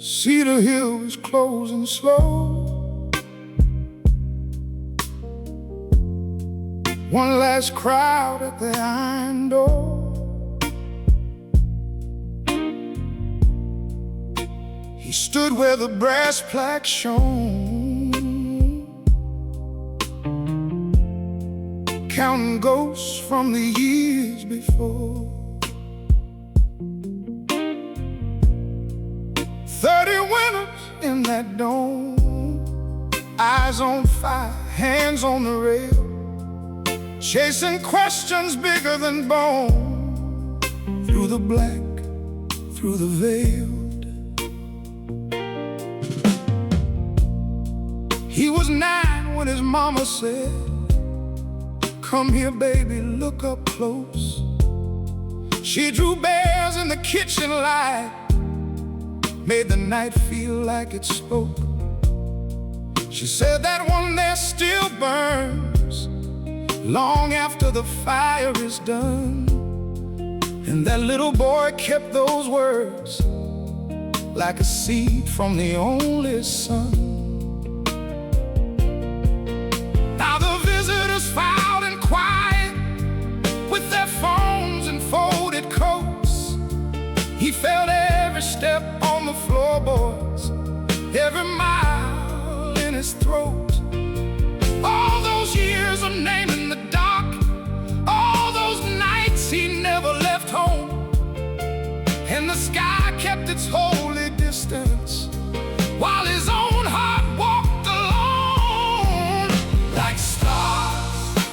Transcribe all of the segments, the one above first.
Cedar Hill is closing slow. One last crowd at the iron door. He stood where the brass plaque shone, counting ghosts from the years before. 30 winters in that dome, eyes on fire, hands on the rail, chasing questions bigger than bone, through the black, through the veiled. He was 9 when his mama said, "Come here, baby, look up close." She drew bears in the kitchen light, made the night feel like it spoke. She said that one there still burns long after the fire is done. And that little boy kept those words like a seed from the only son. Now the visitors filed in quiet with their phones and folded coats. He felt every step on the floorboards, every mile in his throat. All those years of naming the dark, all those nights he never left home. And the sky kept its holy distance while his own heart walked alone. Like stars,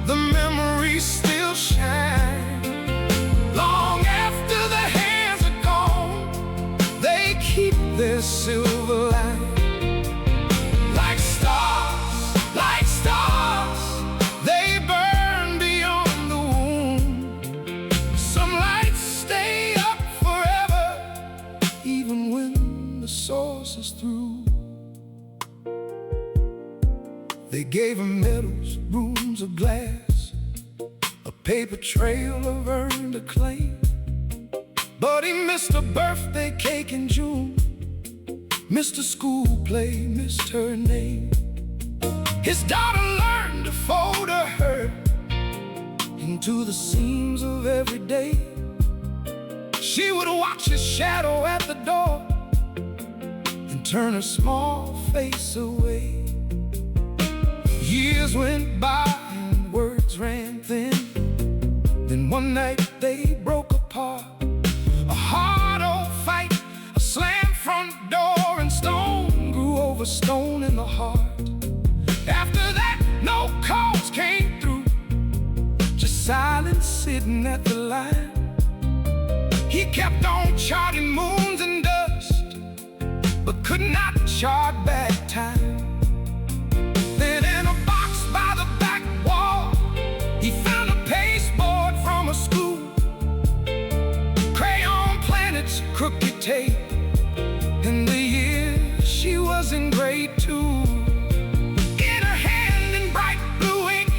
the memories still shine. Long after the hands are gone, they keep their silver line. Like stars, they burn beyond the womb. Some lights stay up forever, even when the source is through. They gave him medals, rooms of glass, a paper trail of earned acclaim. But he missed a birthday cake in June, missed a school play, missed her name. His daughter learned to fold her hurt into the seams of every day. She would watch his shadow at the door and turn her small face away. Years went by and words ran thin. Then one night they broke apart. A hard old fight, a slammed front door, and stone grew over stone in the heart. After that, no calls came through, just silence sitting at the line. He kept on charting moons and dust, but could not chart back time. Then in a box by the back wall, he found a pasteboard from a school, crayon planets, crooked tape, in the year she was in grade 2. In her hand in bright blue ink,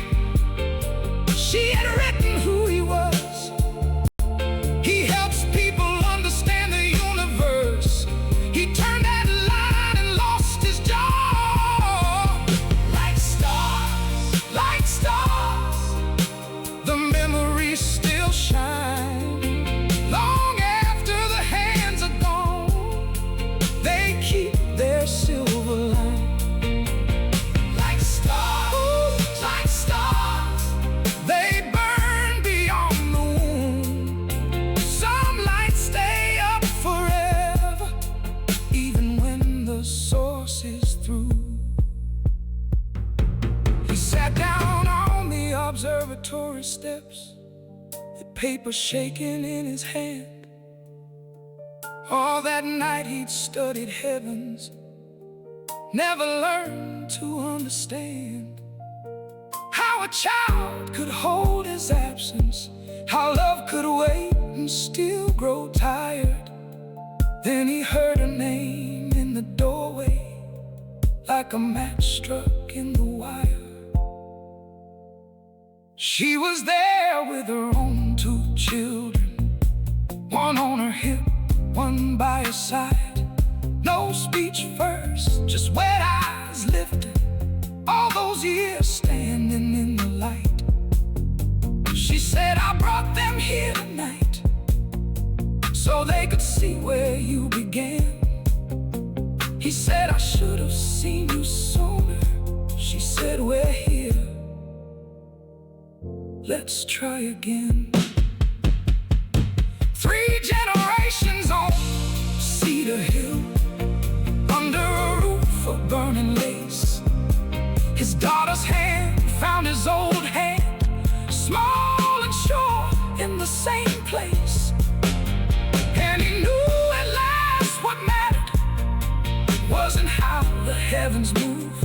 she had written who he was. He helps people understand the universe. He turned that line and lost his jaw. Like stars, the memories still shine. Long after the hands are gone, they keep their silver line. Like stars, they burn beyond the womb. Some lights stay up forever, even when the source is through. He sat down on the observatory steps, the paper shaking in his hand. All that night he'd studied heavens, never learned to understand how a child could hold his absence, how love could wait and still grow tired. Then he heard her name in the doorway, like a match struck in the wire. She was there with her own 2 children, one on her hip, one by her side. No speech first, just wet eyes lifted. All those years standing in the light. She said, I brought them here tonight so they could see where you began. He said, I should have seen you sooner. She said, we're here, let's try again. 3 generations on Cedar Hill, under a roof of burning lace. His daughter's hand found his old hand, small and sure in the same place. And he knew at last what mattered wasn't how the heavens move.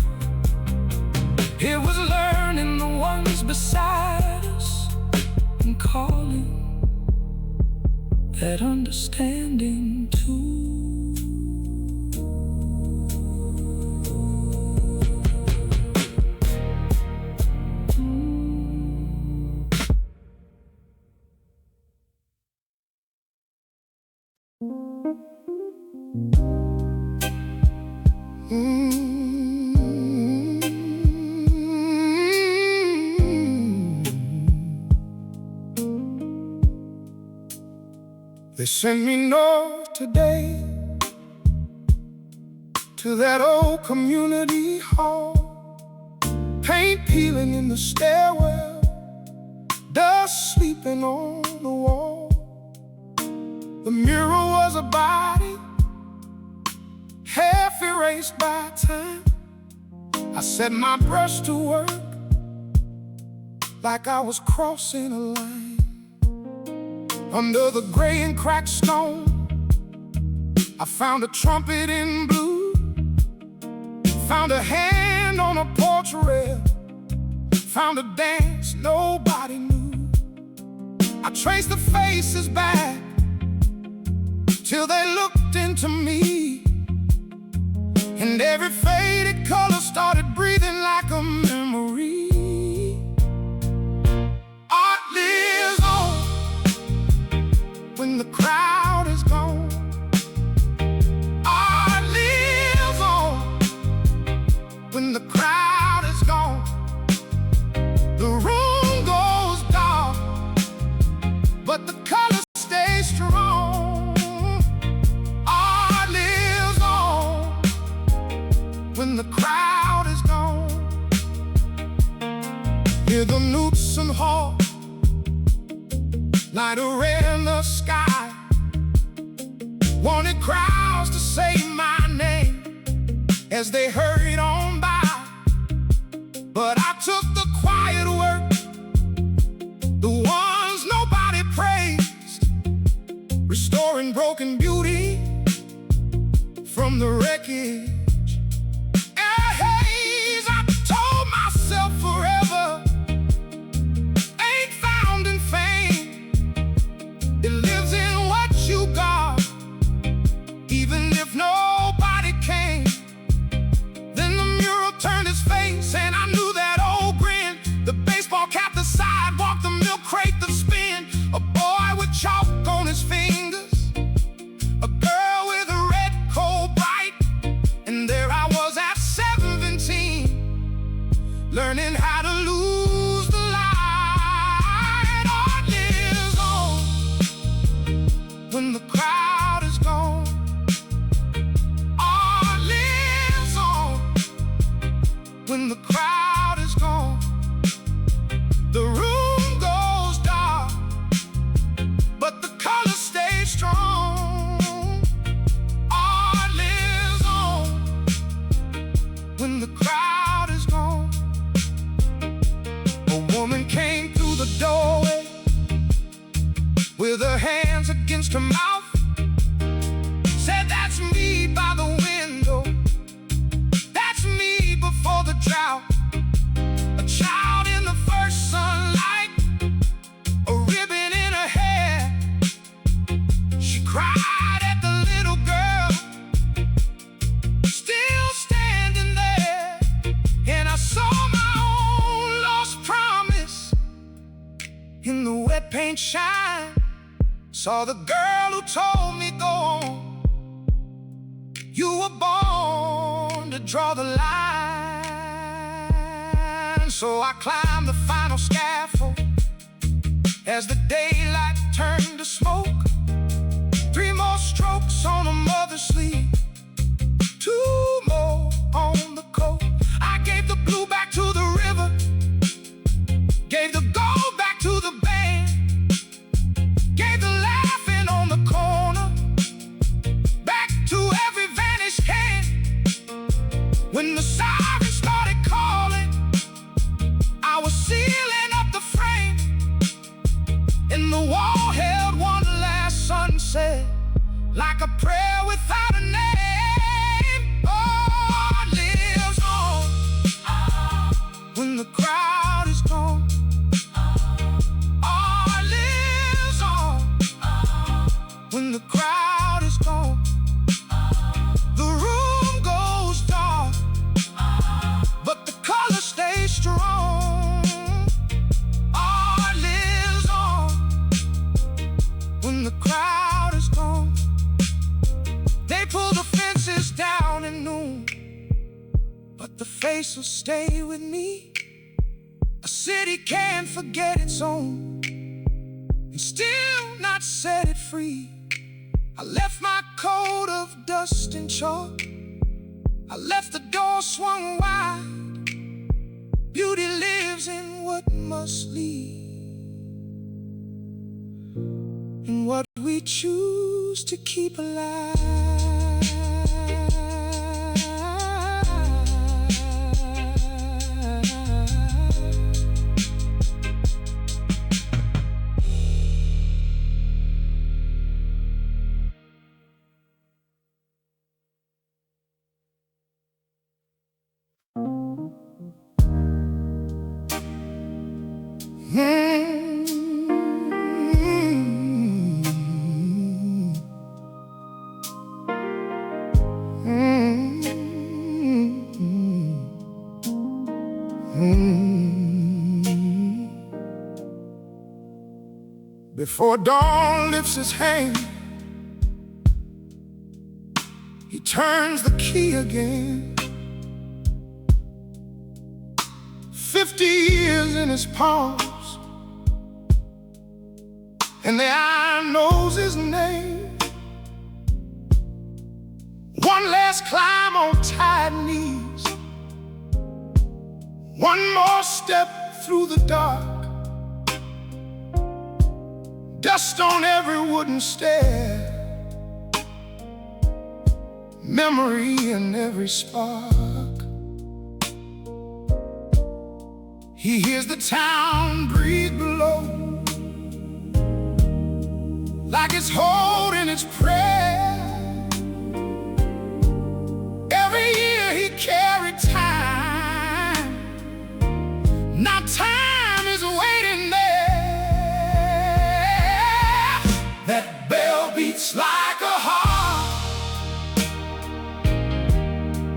It was learning the ones beside us and calling that understanding too. They sent me north today to that old community hall. Paint peeling in the stairwell, dust sleeping on the wall. The mirror was a body, half erased by time. I set my brush to work like I was crossing a line. Under the gray and cracked stone, I found a trumpet in blue, found a hand on a porch rail, found a dance nobody knew. I traced the faces back till they looked into me, and every faded color started breathing like a memory. Art lives on when the crowd is gone. Art lives on when the crowd is gone. The room goes dark, but the colors stay strong. Art lives on when the crowd is gone. Hear the newts and hawks, light a red in the sky. Wanted crowds to say my name as they hurried on by, but I took the quiet work, the ones nobody praised, restoring broken beauty from the wreckage. I told myself forever ain't found in fame. It lives in what you got, even if nobody came. Then the mural turned its face, and I knew that old grin. The baseball cap, the sidewalk, the milk crate, the spin. A boy with chalk on his fingers, a girl with a red coal bright. And there I was at 17, learning how to lose the light. Art lives on when the crowd is gone. Art lives on when the crowd is gone. The room goes dark, but the colors stay strong. Art lives on when the crowd is gone. A woman came through the doorway with her hands against her mouth, said, that's me by the window, that's me before the drought. A child in the first sunlight, a ribbon in her hair. She cried at the little girl, still standing there. And I saw my own lost promise in the wet paint shine. Saw the girl who told me go on. You were born to draw the line. So I climbed the final scaffold as the daylight turned to smoke. 3 more strokes on a mother's sleeve, 2 more on the coat. I gave the blue back to the river, gave the gold back to the band, gave the laughing on the corner back to every vanished hand. When the sirens started calling, I was sealing up the frame, and the wall held one last sunset, like a prayer without a name. Oh, it lives on when the crowd is gone. Oh, it lives on when the crowd is gone. The room goes dark, but the color stays strong. Oh, it lives on when the crowd is gone. They pull the fences down at noon, but the face will stay with me. A city can't forget its own and still not set it free. I left my coat of dust and chalk, I left the door swung wide. Beauty lives in what must leave, in what we choose to keep alive. Before dawn lifts his hand, he turns the key again. 50 years in his palms, and the eye knows his name. One last climb on tired knees, one more step through the dark. Dust on every wooden stair, memory in every spark. He hears the town breathe below, like it's holding its prayer. Every year he carried time, now time is waiting there. That bell beats like a heart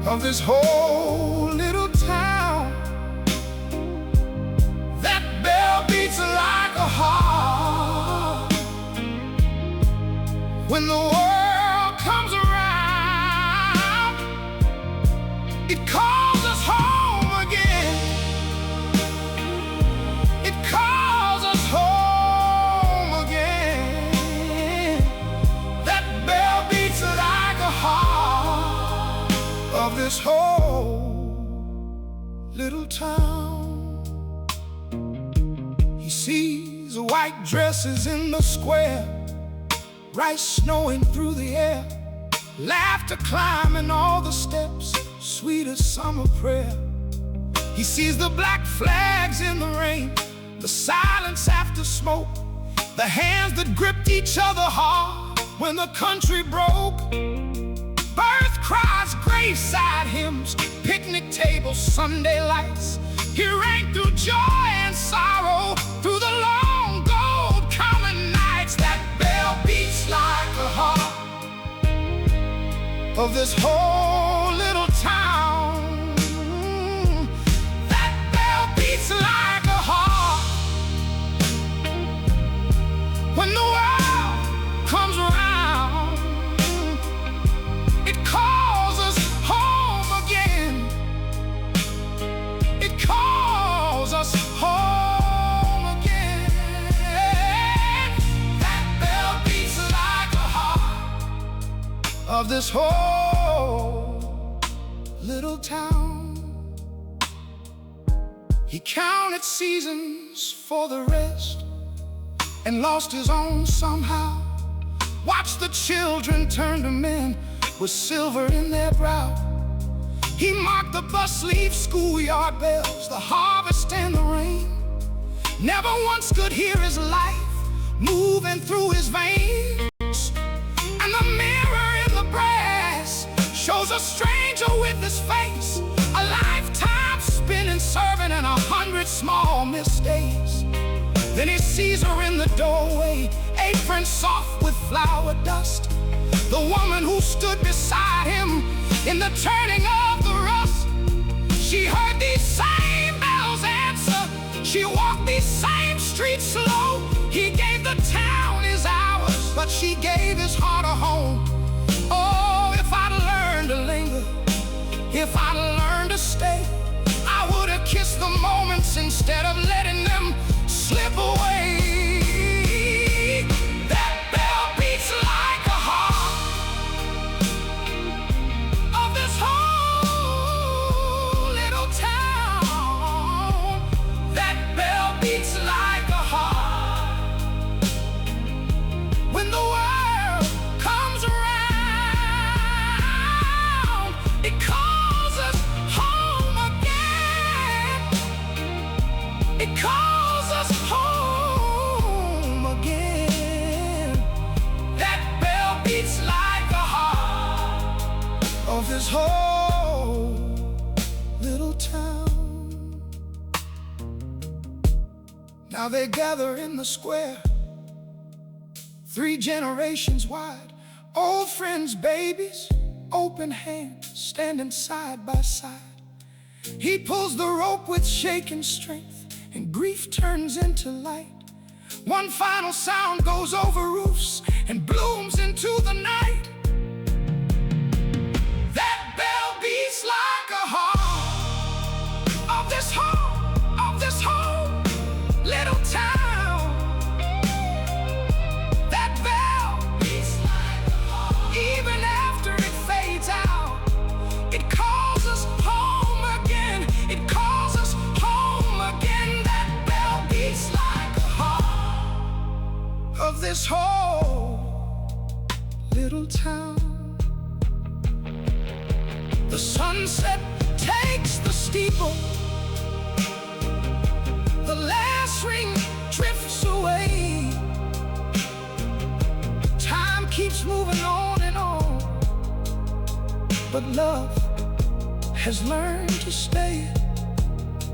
of this whole little town. That bell beats like a heart when the world comes around. It calls us home again. It calls us home again. That bell beats like a heart of this whole little town. He sees the white dresses in the square, rice snowing through the air, laughter climbing all the steps, sweet as summer prayer. He sees the black flags in the rain, the silence after smoke, the hands that gripped each other hard when the country broke. Birth cries, graveside hymns, picnic tables, Sunday lights. He rang through joy and sorrow, through the long gold common nights. That bell beats like a heart of this whole little town. That bell beats like a heart when the world of this whole little town. He counted seasons for the rest and lost his own somehow. Watched the children turn to men with silver in their brow. He marked the bus leave, schoolyard bells, the harvest and the rain. Never once could hear his life moving through his veins. And the mirror in the brass shows a stranger with his face, a lifetime spent in serving and 100 small mistakes. Then he sees her in the doorway, apron soft with flour dust, the woman who stood beside him in the turning of the rust. She heard these same bells answer, she walked these same streets slow. He gave the town his hours, but she gave his heart a home. Oh, if I'd learned to linger, if I'd learned to stay, I would have kissed the moments instead of letting them slip away. That bell beats like a heart of this whole little town. That bell beats like a heart. When the world comes around, it calls us home again. It calls us home again. That bell beats like a heart of this whole little town. Now they gather in the square, 3 generations wide, old friends, babies, open hands, standing side by side. He pulls the rope with shaking strength, and grief turns into light. One final sound goes over roofs and blooms into the night. That bell beats like a heart of this whole little town. That bell beats like a heart. Even after it fades out, it calls us home again. It calls us home again. That bell beats like a heart of this whole little town. The sunset takes the steeple, the last ring drifts away. Time keeps moving on and on, but love has learned to stay.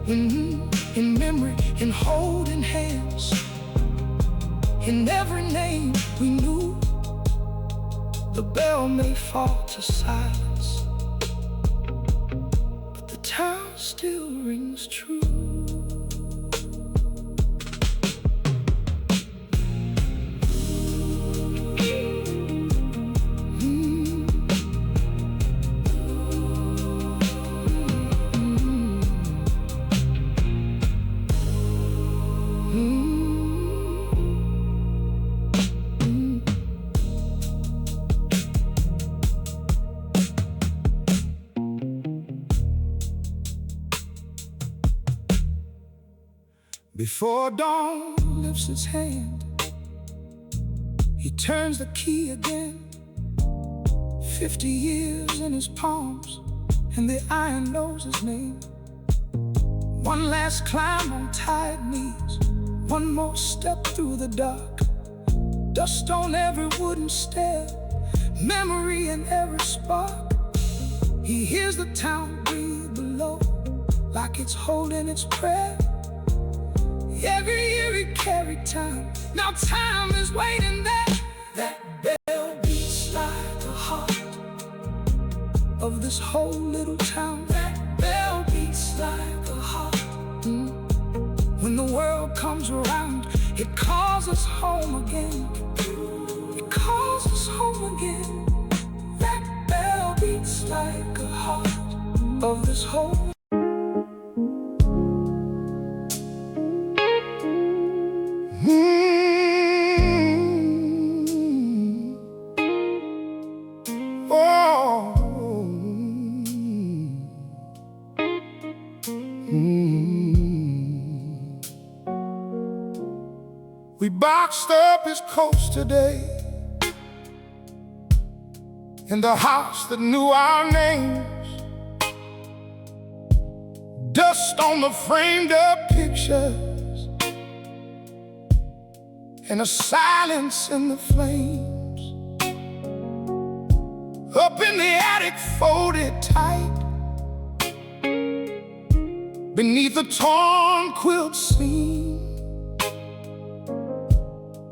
In memory, in holding hands, in every name we knew. The bell may fall to silence, but the town still rings true. Before dawn lifts its hand, he turns the key again. 50 years in his palms, and the iron knows his name. One last climb on tired knees, one more step through the dark. Dust on every wooden stair, memory in every spark. He hears the town breathe below, like it's holding its prayer. Every year he carried time, now time is waiting there. That bell beats like the heart of this whole little town. That bell beats like the heart. When the world comes around, it calls us home again. It calls us home again. That bell beats like a heart of this whole. washed up his coast today, in the house that knew our names. Dust on the framed up pictures, and a silence in the flames. Up in the attic, folded tight, beneath a torn quilt seam,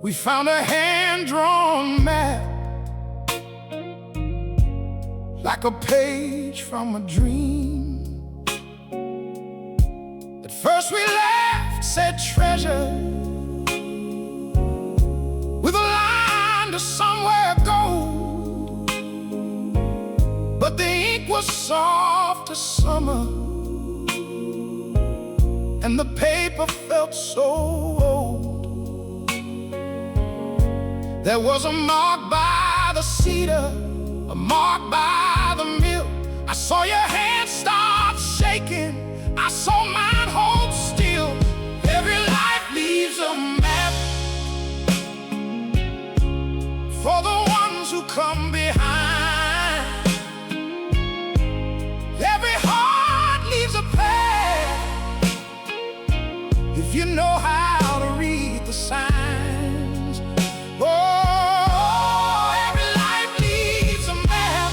we found a hand-drawn map, like a page from a dream. At first we laughed, said treasure, with a line to somewhere gold. But the ink was soft as summer, and the paper felt so old. There was a mark by the cedar, a mark by the mill. I saw your hand start shaking, I saw mine hold still. Every life leaves a map for the ones who come behind. Every heart leaves a path if you know how to read the signs. Oh, every life leaves a map.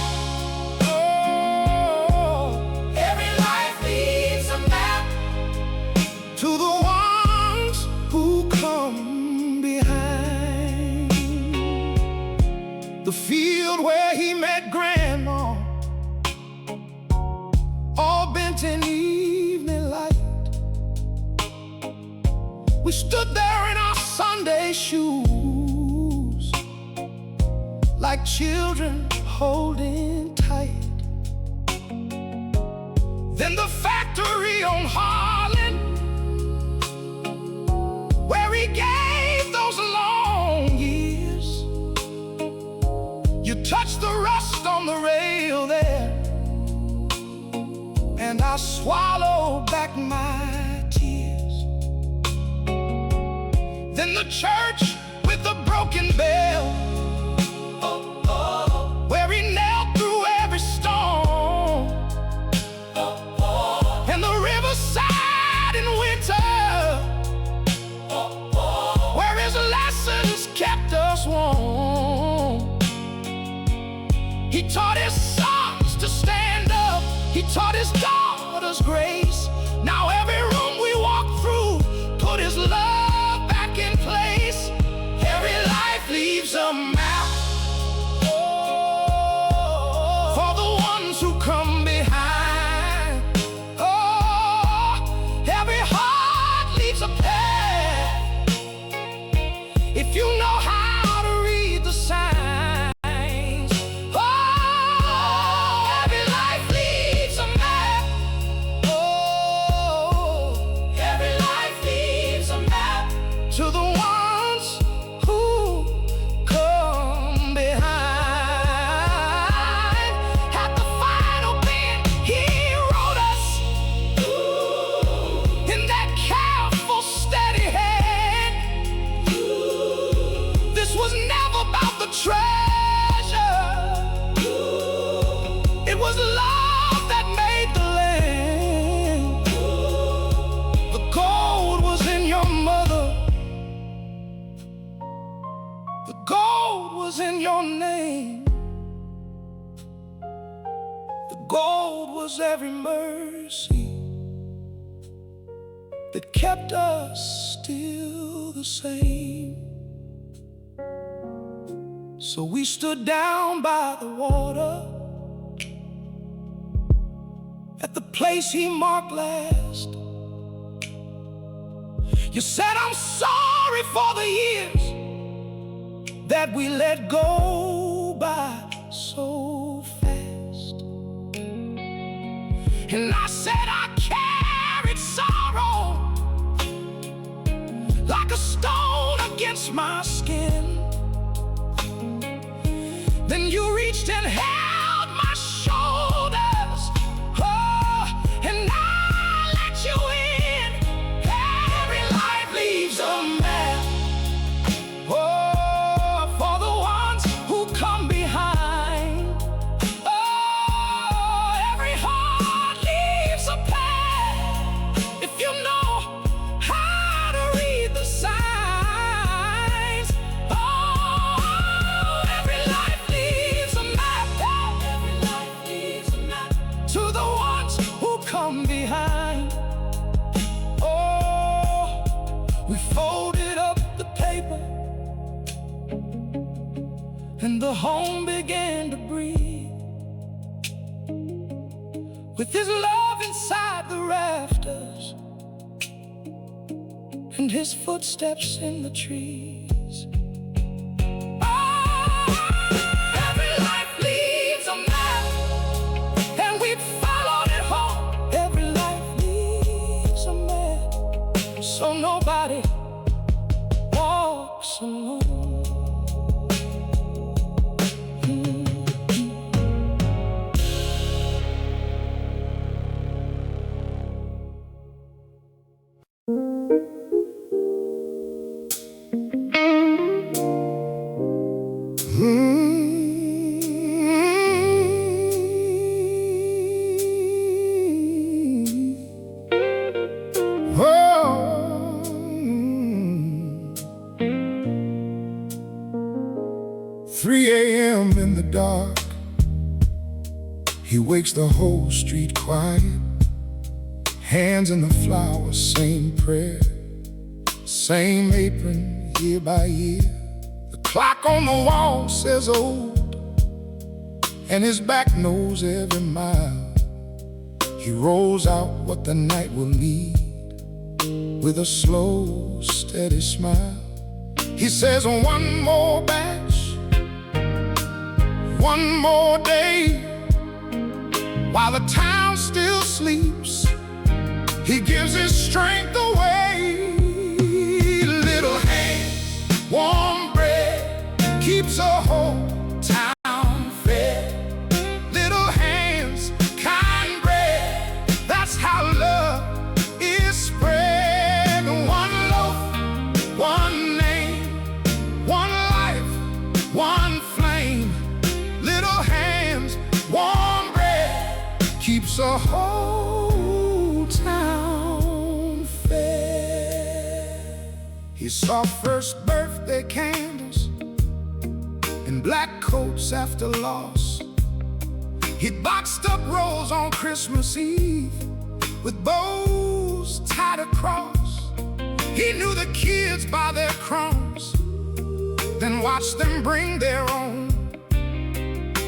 Oh, every life leaves a map to the ones who come behind. The field where he met Grandma, all bent in evening light. We stood there in our Sunday shoes, like children holding tight. Then the factory on Harlan, where he gave those long years. You touched the rust on the rail there, and I swallowed back my tears. Then the church with the broken bell, where he knelt through every storm, and the riverside in winter, where his lessons kept us warm. He taught his sons to stand up, he taught his daughters grace. Now every room we walk through, put his love back in place. Every life leaves a map for the ones who come behind. Oh, every heart leaves a path if you know how to read the signs. Oh, every life leaves a map. Oh, every life leaves a map to the ones who come behind. At the final bend, he wrote us in that careful, steady hand. This was never about the treasure, it was love that made the land. The gold was in your mother, the gold was in your name. The gold was every mercy that kept us still the same. So we stood down by the water, at the place he marked last. You said, I'm sorry for the years that we let go by so fast. And I said, I carried sorrow like a stone against my skin. Then you reached and held my shoulders, oh, and I let you in. Every life leaves a map and the home began to breathe. With his love inside the rafters and his footsteps in the trees. Every life leaves a map, and we followed it home. Every life leaves a map, so nobody walks alone. Oh, 3 a.m. in the dark, he wakes the whole street quiet. Hands in the flowers, same prayer, same apron year by year. The clock on the wall says old, and his back knows every mile. He rolls out what the night will need with a slow, steady smile. He says, one more batch, one more day, while the town still sleeps. He gives his strength away. Little hands, warm bread, keeps a whole town fed. Little hands, kind bread, that's how love is spread. One loaf, one name, one life, one flame. Little hands, warm bread, keeps a whole town fed. He saw first birthday candles and black coats after loss. He'd boxed up rolls on Christmas Eve with bows tied across. He knew the kids by their crumbs, then watched them bring their own.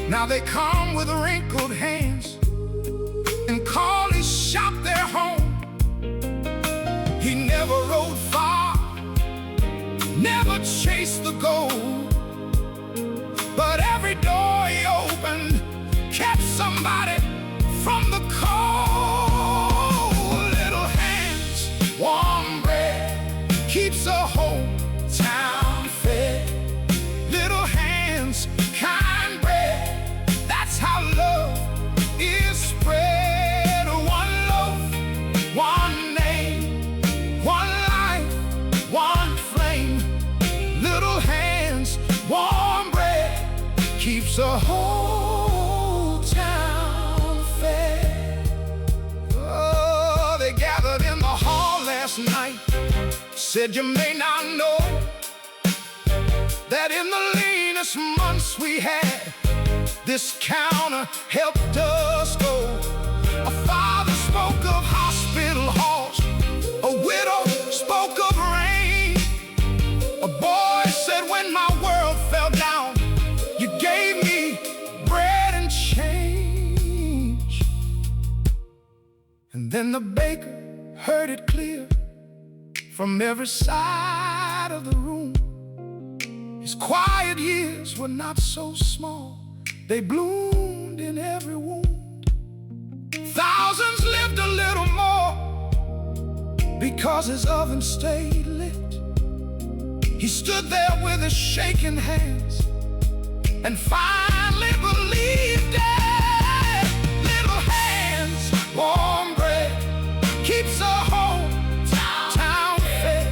Now they come with wrinkled hands and call his shop their home. He never rode far, never chased the gold, but every door he opened kept somebody from the cold. Little hands, warm bread, keeps a whole town fed. Little hands, kind bread, that's how love is spread. One loaf, one name, one life, one flame. Little hands, warm bread, keeps a whole town fed. Oh, they gathered in the hall last night, said you may not know that in the leanest months we had, this counter helped us go. A father spoke of hospital halls, a widow spoke of rain. A boy said, when my world fell down, you gave me bread and change. And then the baker heard it clear from every side of the room. His quiet years were not so small, they bloomed in every wound. Thousands lived a little more because his oven stayed lit. He stood there with his shaking hands and finally believed it. Little hands, warm bread, keeps a whole town fed.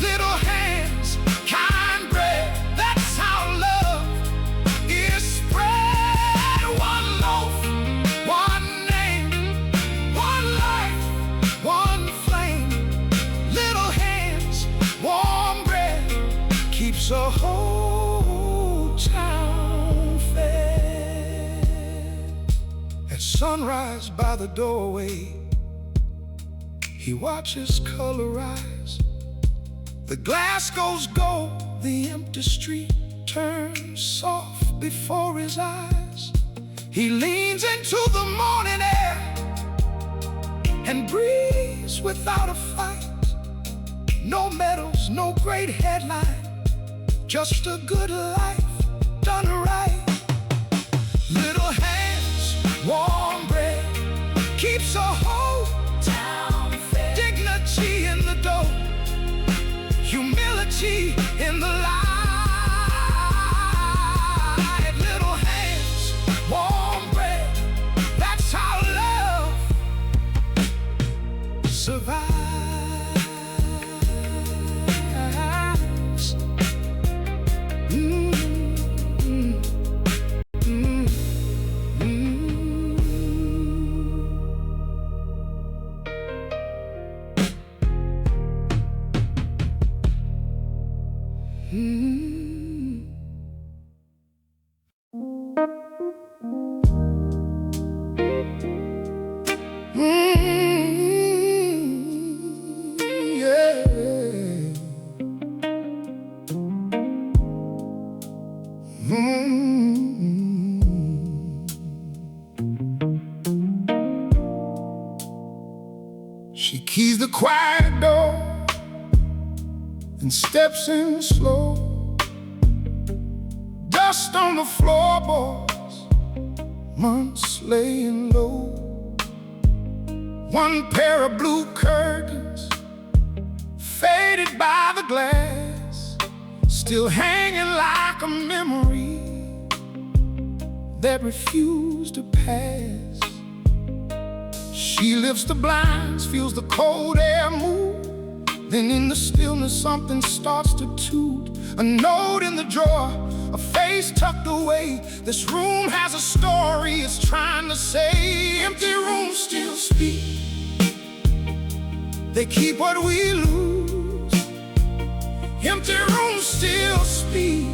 Little hands, kind bread, that's how love is spread. One loaf, one name, one life, one flame. Little hands, warm bread, keeps a whole town fed. At sunrise by the doorway, he watches color rise. The glass goes gold, the empty street turns soft before his eyes. He leans into the morning air and breathes without a fight. No medals, no great headline, just a good life done right. Little hands, warm bread, keeps a whole town fed. Dignity in the dough, humility in the light. Little hands, warm bread, that's how love survives. She keys the quiet door and steps in slow. Dust on the floorboards, months laying low. One pair of blue curtains, faded by the glass, still hanging like a memory that refused to pass. She lifts the blinds, feels the cold air move. Then in the stillness something starts to toot. A note in the drawer, a face tucked away. This room has a story it's trying to say. Empty rooms still speak, they keep what we lose. Empty rooms still speak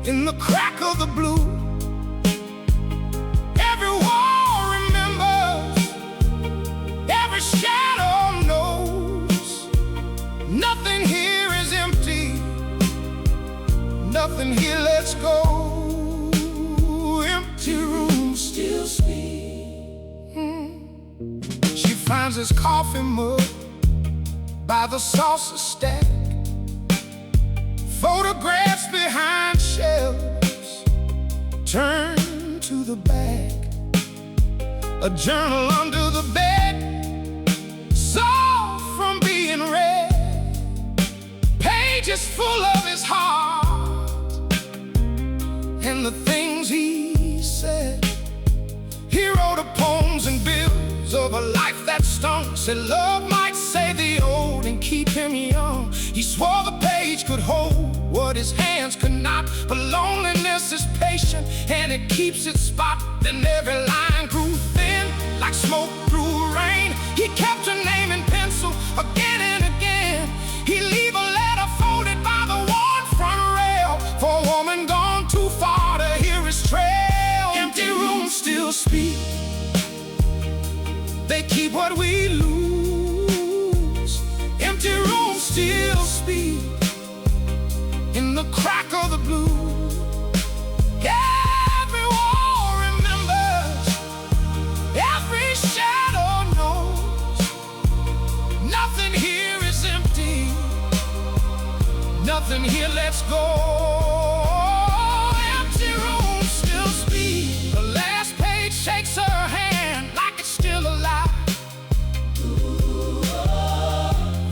in the crack of the blue. Every wall remembers, every shadow knows. Nothing here is empty, nothing here lets go. Empty rooms still speak. She finds his coffee mug by the saucer stack, photographs behind shelves, turn to the back. A journal under the bed, soft from being read. Pages full of his heart and the things he said. He wrote the poems and bills of a life that stung. Said love might save the old and keep him young. He swore the page could hold what his hands could not. But loneliness is patient and it keeps its spot. Then every line grew thin like smoke through rain. He kept her name in pencil again and again. He'd leave a letter folded by the worn front rail for a woman gone too far to hear his trail. Empty rooms still speak, they keep what we lose. Empty rooms still speak in the crack of the blue. Every wall remembers, every shadow knows. Nothing here is empty, nothing here lets go. Empty rooms still speak. The last page shakes her hand like it's still alive.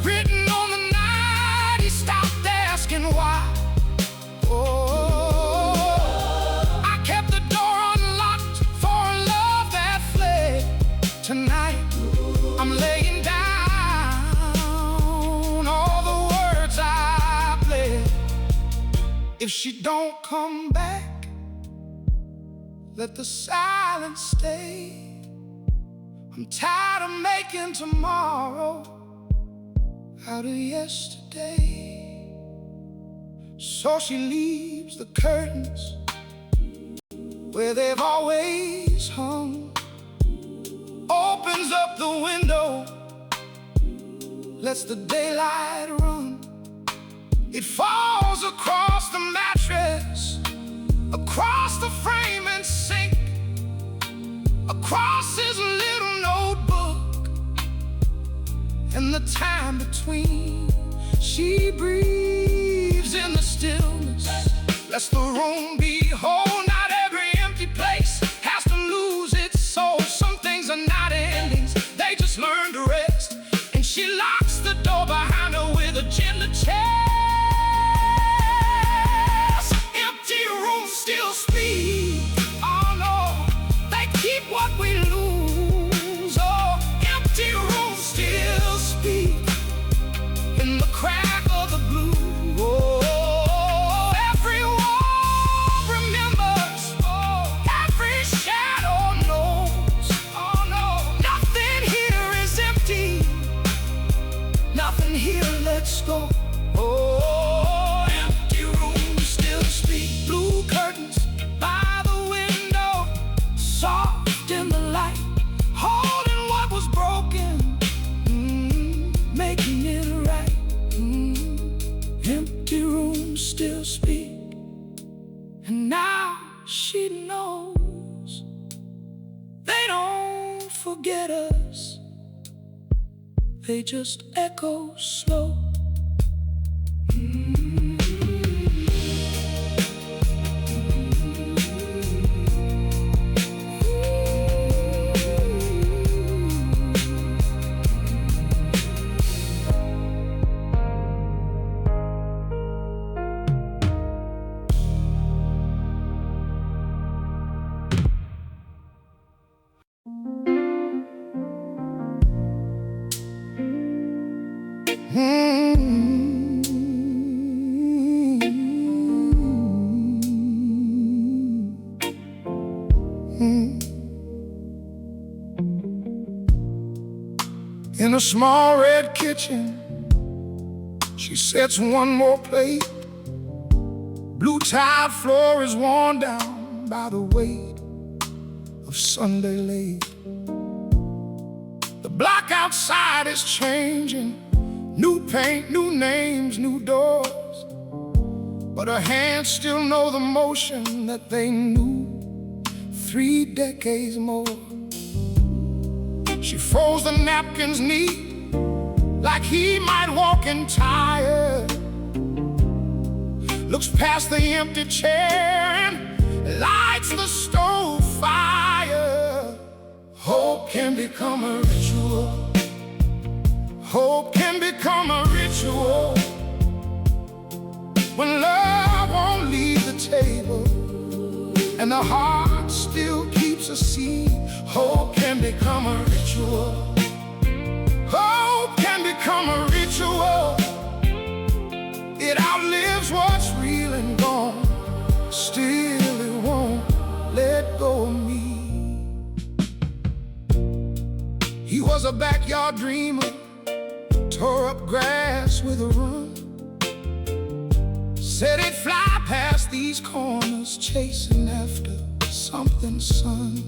Written on the night he stopped asking why. I kept the door unlocked for a love that fled. Tonight I'm laying down all the words I bled. If she don't come back, let the silence stay. I'm tired of making tomorrow out of yesterday. So she leaves the curtains where they've always hung, opens up the window, lets the daylight run. It falls across the mattress between. She breathes in the stillness, lets the room be whole. Not every empty place has to lose its soul. Some things are not endings, they just learn to rest. And she locks the door behind her with a gentle chest. Empty rooms still speak. Oh no, they keep what we lose. Oh, empty rooms still speak in the crack of the blue. Oh, every wall remembers. Oh, every shadow knows. Oh no, nothing here is empty. Nothing here lets go. Oh, empty rooms still speak. Blue curtains by the window, soft in the light, holding what was broken, making it right. Empty rooms still speak. And now she knows they don't forget us, they just echo slow. In a small red kitchen, she sets one more plate. Blue tiled floor is worn down by the weight of Sunday late. The block outside is changing, new paint, new names, new doors, but her hands still know the motion that they knew 3 decades more. She folds the napkins neat, like he might walk in tired. Looks past the empty chair and lights the stove fire. Hope can become a ritual. Hope can become a ritual when love won't leave the table and the heart still keeps a seed. Hope can become a ritual. Hope can become a ritual. It outlives what's real and gone. Still it won't let go of me. He was a backyard dreamer, tore up grass with a run. Said he'd fly past these corners, chasing after something, son.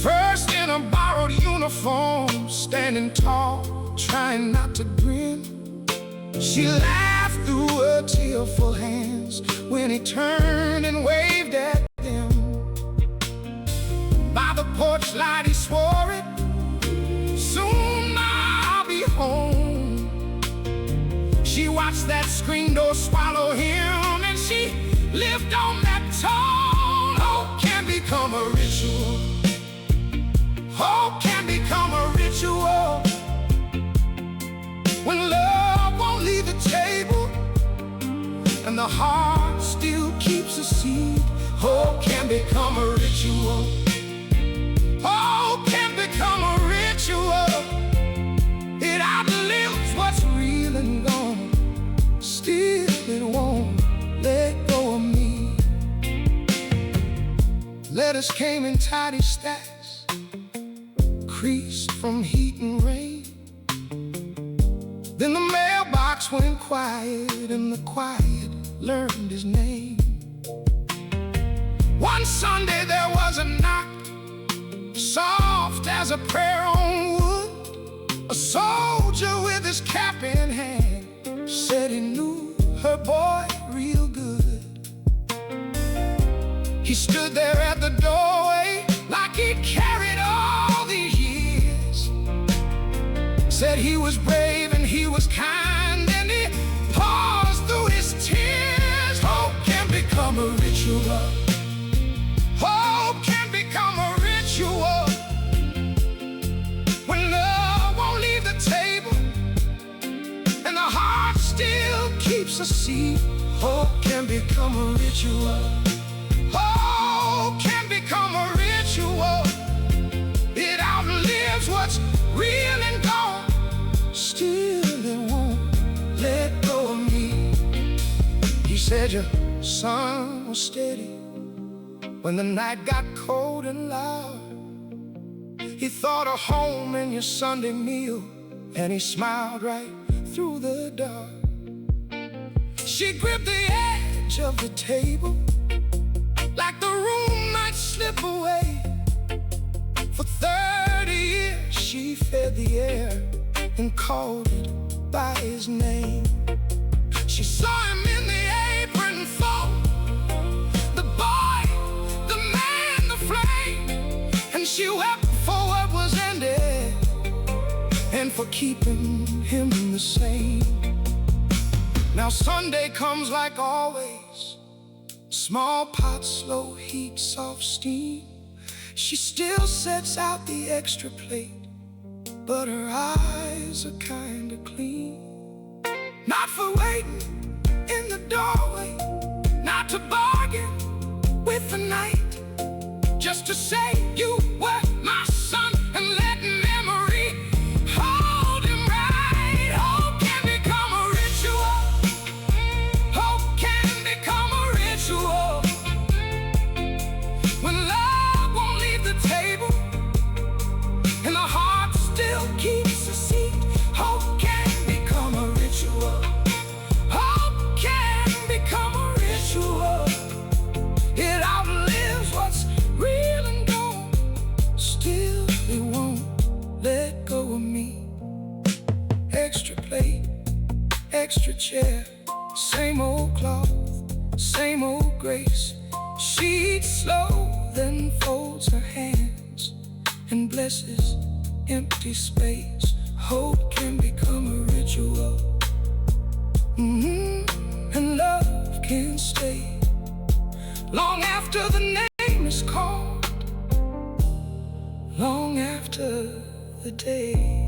First in a borrowed uniform, standing tall, trying not to grin. She laughed through her tearful hands when he turned and waved at them. By the porch light he swore it, soon I'll be home. She watched that screen door swallow him, and she lived on that tone. Hope can become a ritual. Hope can become a ritual when love won't leave the table and the heart still keeps a seed. Hope can become a ritual. Hope can become a ritual. It outlives what's real and gone. Still it won't let go of me. Letters came in tidy stacks, creased from heat and rain. Then the mailbox went quiet, and the quiet learned his name. One Sunday there was a knock, soft as a prayer on wood. A soldier with his cap in hand said he knew her boy real good. He stood there at the doorway like he'd carried all these years. Said he was brave become a ritual. Hope can become a ritual. When love won't leave the table and the heart still keeps a seat, hope can become a ritual. Hope can become a ritual. It outlives what's real and gone. Still it won't let go of me. He said your sun was steady when the night got cold and loud. He thought of home and your Sunday meal, and he smiled right through the dark. She gripped the edge of the table like the room might slip away. For 30 years she fed the air and called it by his name. She saw him in the apron fold, the boy, the man, the flame, and she wept for what was ended and for keeping him the same. Now Sunday comes like always, small pot, slow heat, soft steam. She still sets out the extra plate, but her eyes are kinda clean. Not for waiting in the doorway, not to bargain with the night, just to say you were my son and let memory hold him right. Hope can become a ritual. Hope can become a ritual. When love won't leave the table and the heart still keeps a seat, hope can become a ritual. Hope can become a ritual. It outlives what's real and gone. Still it won't let go of me. Extra plate, extra chair, same old cloth, same old grace. She eats slow, then folds her hands and blesses empty space. Hope can become a ritual. And love can stay long after the name is called, long after the day.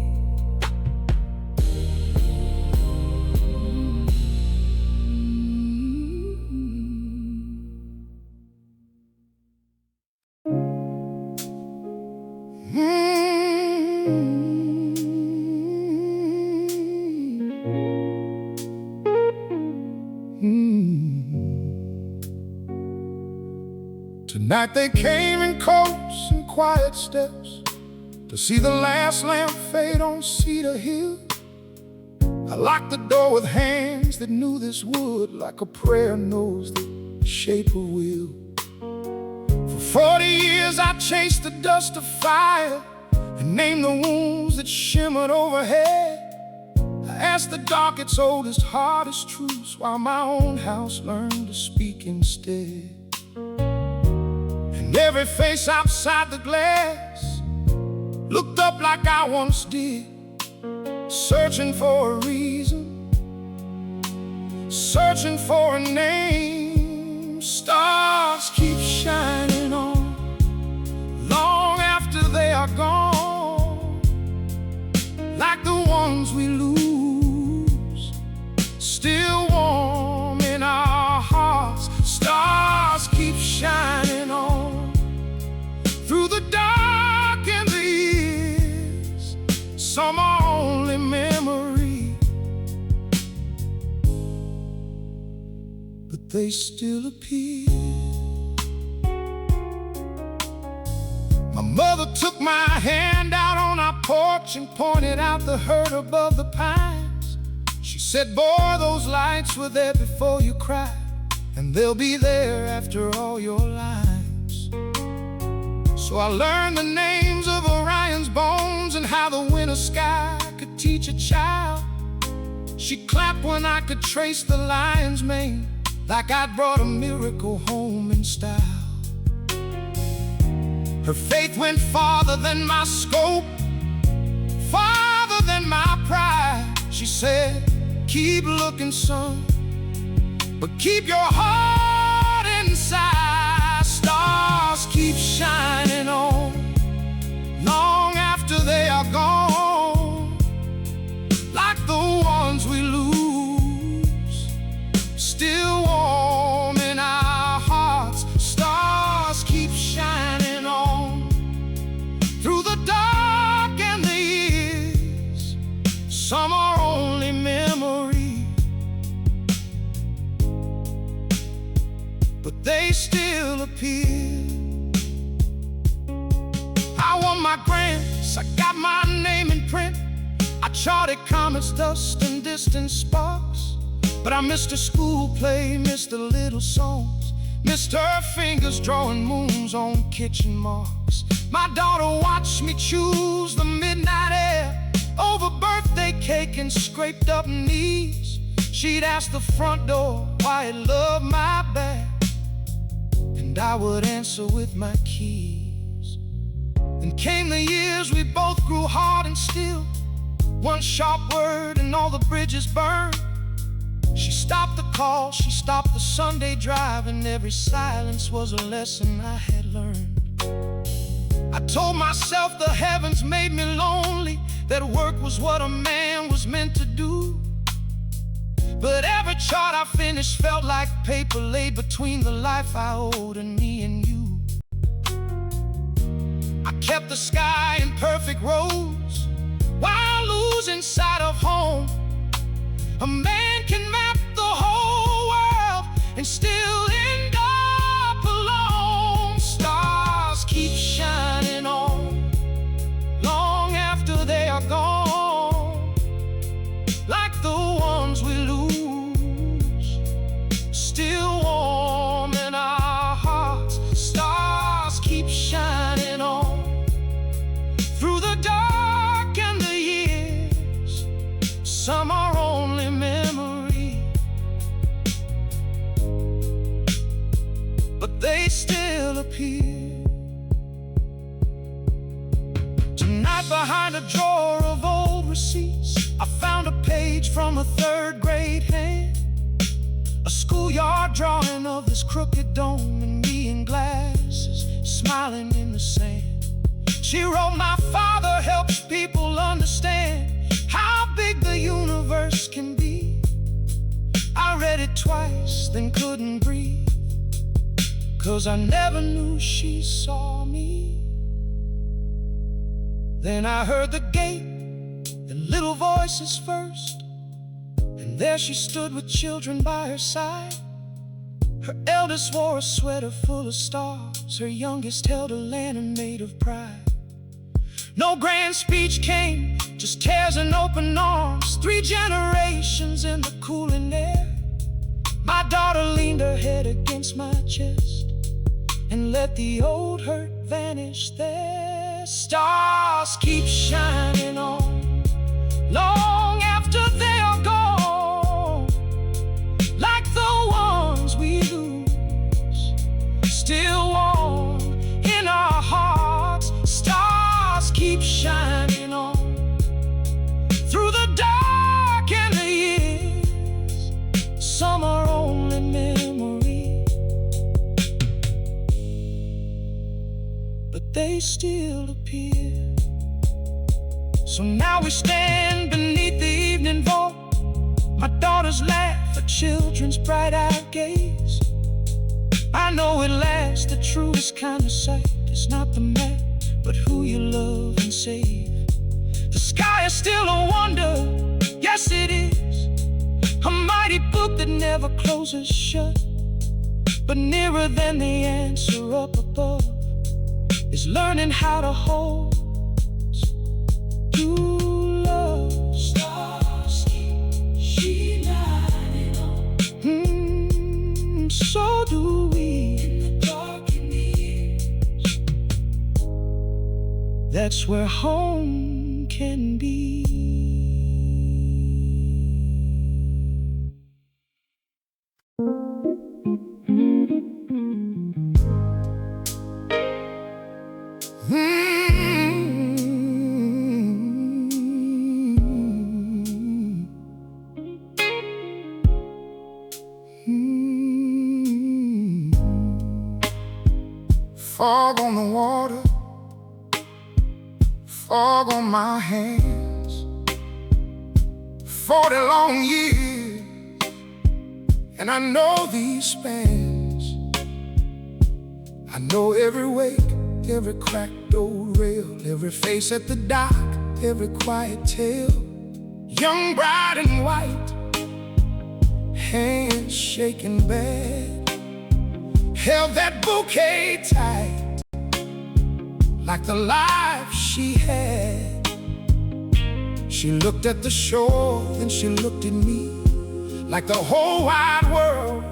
Tonight they came in coats and quiet steps to see the last lamp fade on Cedar Hill. I locked the door with hands that knew this would, like a prayer knows the shape of will. For 40 years I chased the dust of fire and named the wounds that shimmered overhead. I asked the dark its oldest, hardest truths, while my own house learned to speak instead. And every face outside the glass looked up like I once did, searching for a reason, searching for a name. Stars keep shining on long after they are gone, like the ones we lose, still warm in our hearts. Stars keep shining on through the dark and the years. Some are only memory, but they still appear. My mother took my hand out on our porch and pointed out the hurt above the pines. She said, boy, those lights were there before you cried, and they'll be there after all your lives. So I learned the names of Orion's bones and how the winter sky could teach a child. She clapped when I could trace the lion's mane, like I'd brought a miracle home in style. Her faith went farther than my scope, farther than my pride. She said, keep looking, son, but keep your heart in but they still appear. I won my grants, I got my name in print. I charted comets, dust, and distant sparks. But I missed a school play, missed the little songs, missed her fingers drawing moons on kitchen marks. My daughter watched me choose the midnight air over birthday cake and scraped up knees. She'd ask the front door why it loved my bag, and I would answer with my keys. Then came the years we both grew hard and still. One sharp word and all the bridges burned. She stopped the call, she stopped the Sunday drive, and every silence was a lesson I had learned. I told myself the heavens made me lonely, that work was what a man was meant to do. But every chart I finished felt like paper laid between the life I owed and me and you. I kept the sky in perfect rows while losing sight of home. A man can map the whole world and still end up alone. Stars keep shining on long after they are gone, like the ones we lose, still warm in our hearts. Stars keep shining on through the dark and the years. Some are only memory, but they still appear. Tonight behind a drawer of old receipts, I found a page from a third grade hand. A schoolyard drawing of this crooked dome and me in glasses, smiling in the sand. She wrote, "My father helps people understand how big the universe can be." I read it twice, then couldn't breathe, 'cause I never knew she saw me. Then I heard the gate and little voices first, and there she stood with children by her side. Her eldest wore a sweater full of stars, her youngest held a lantern made of pride. No grand speech came, just tears and open arms, 3 generations in the cooling air. My daughter leaned her head against my chest and let the old hurt vanish there. Stars keep shining on long after they are gone, like the ones we lose, still warm in our hearts. Stars keep shining on through the dark and the years. Some are only memory, but they still appear. So now we stand beneath the evening vault, my daughter's laugh, her children's bright-eyed gaze. I know at last the truest kind of sight is not the map, but who you love and save. The sky is still a wonder, yes it is, a mighty book that never closes shut. But nearer than the answer up above is learning how to hold true love. Stars keep shining on, so do we in the dark and the years. That's where home can be. Fog on the water, fog on my hands. 40 long years, and I know these spans. I know every wake, every cracked old rail, every face at the dock, every quiet tale. Young bride and white, hands shaking bad, held that bouquet tight, like the life she had. She looked at the shore, then she looked at me, like the whole wide world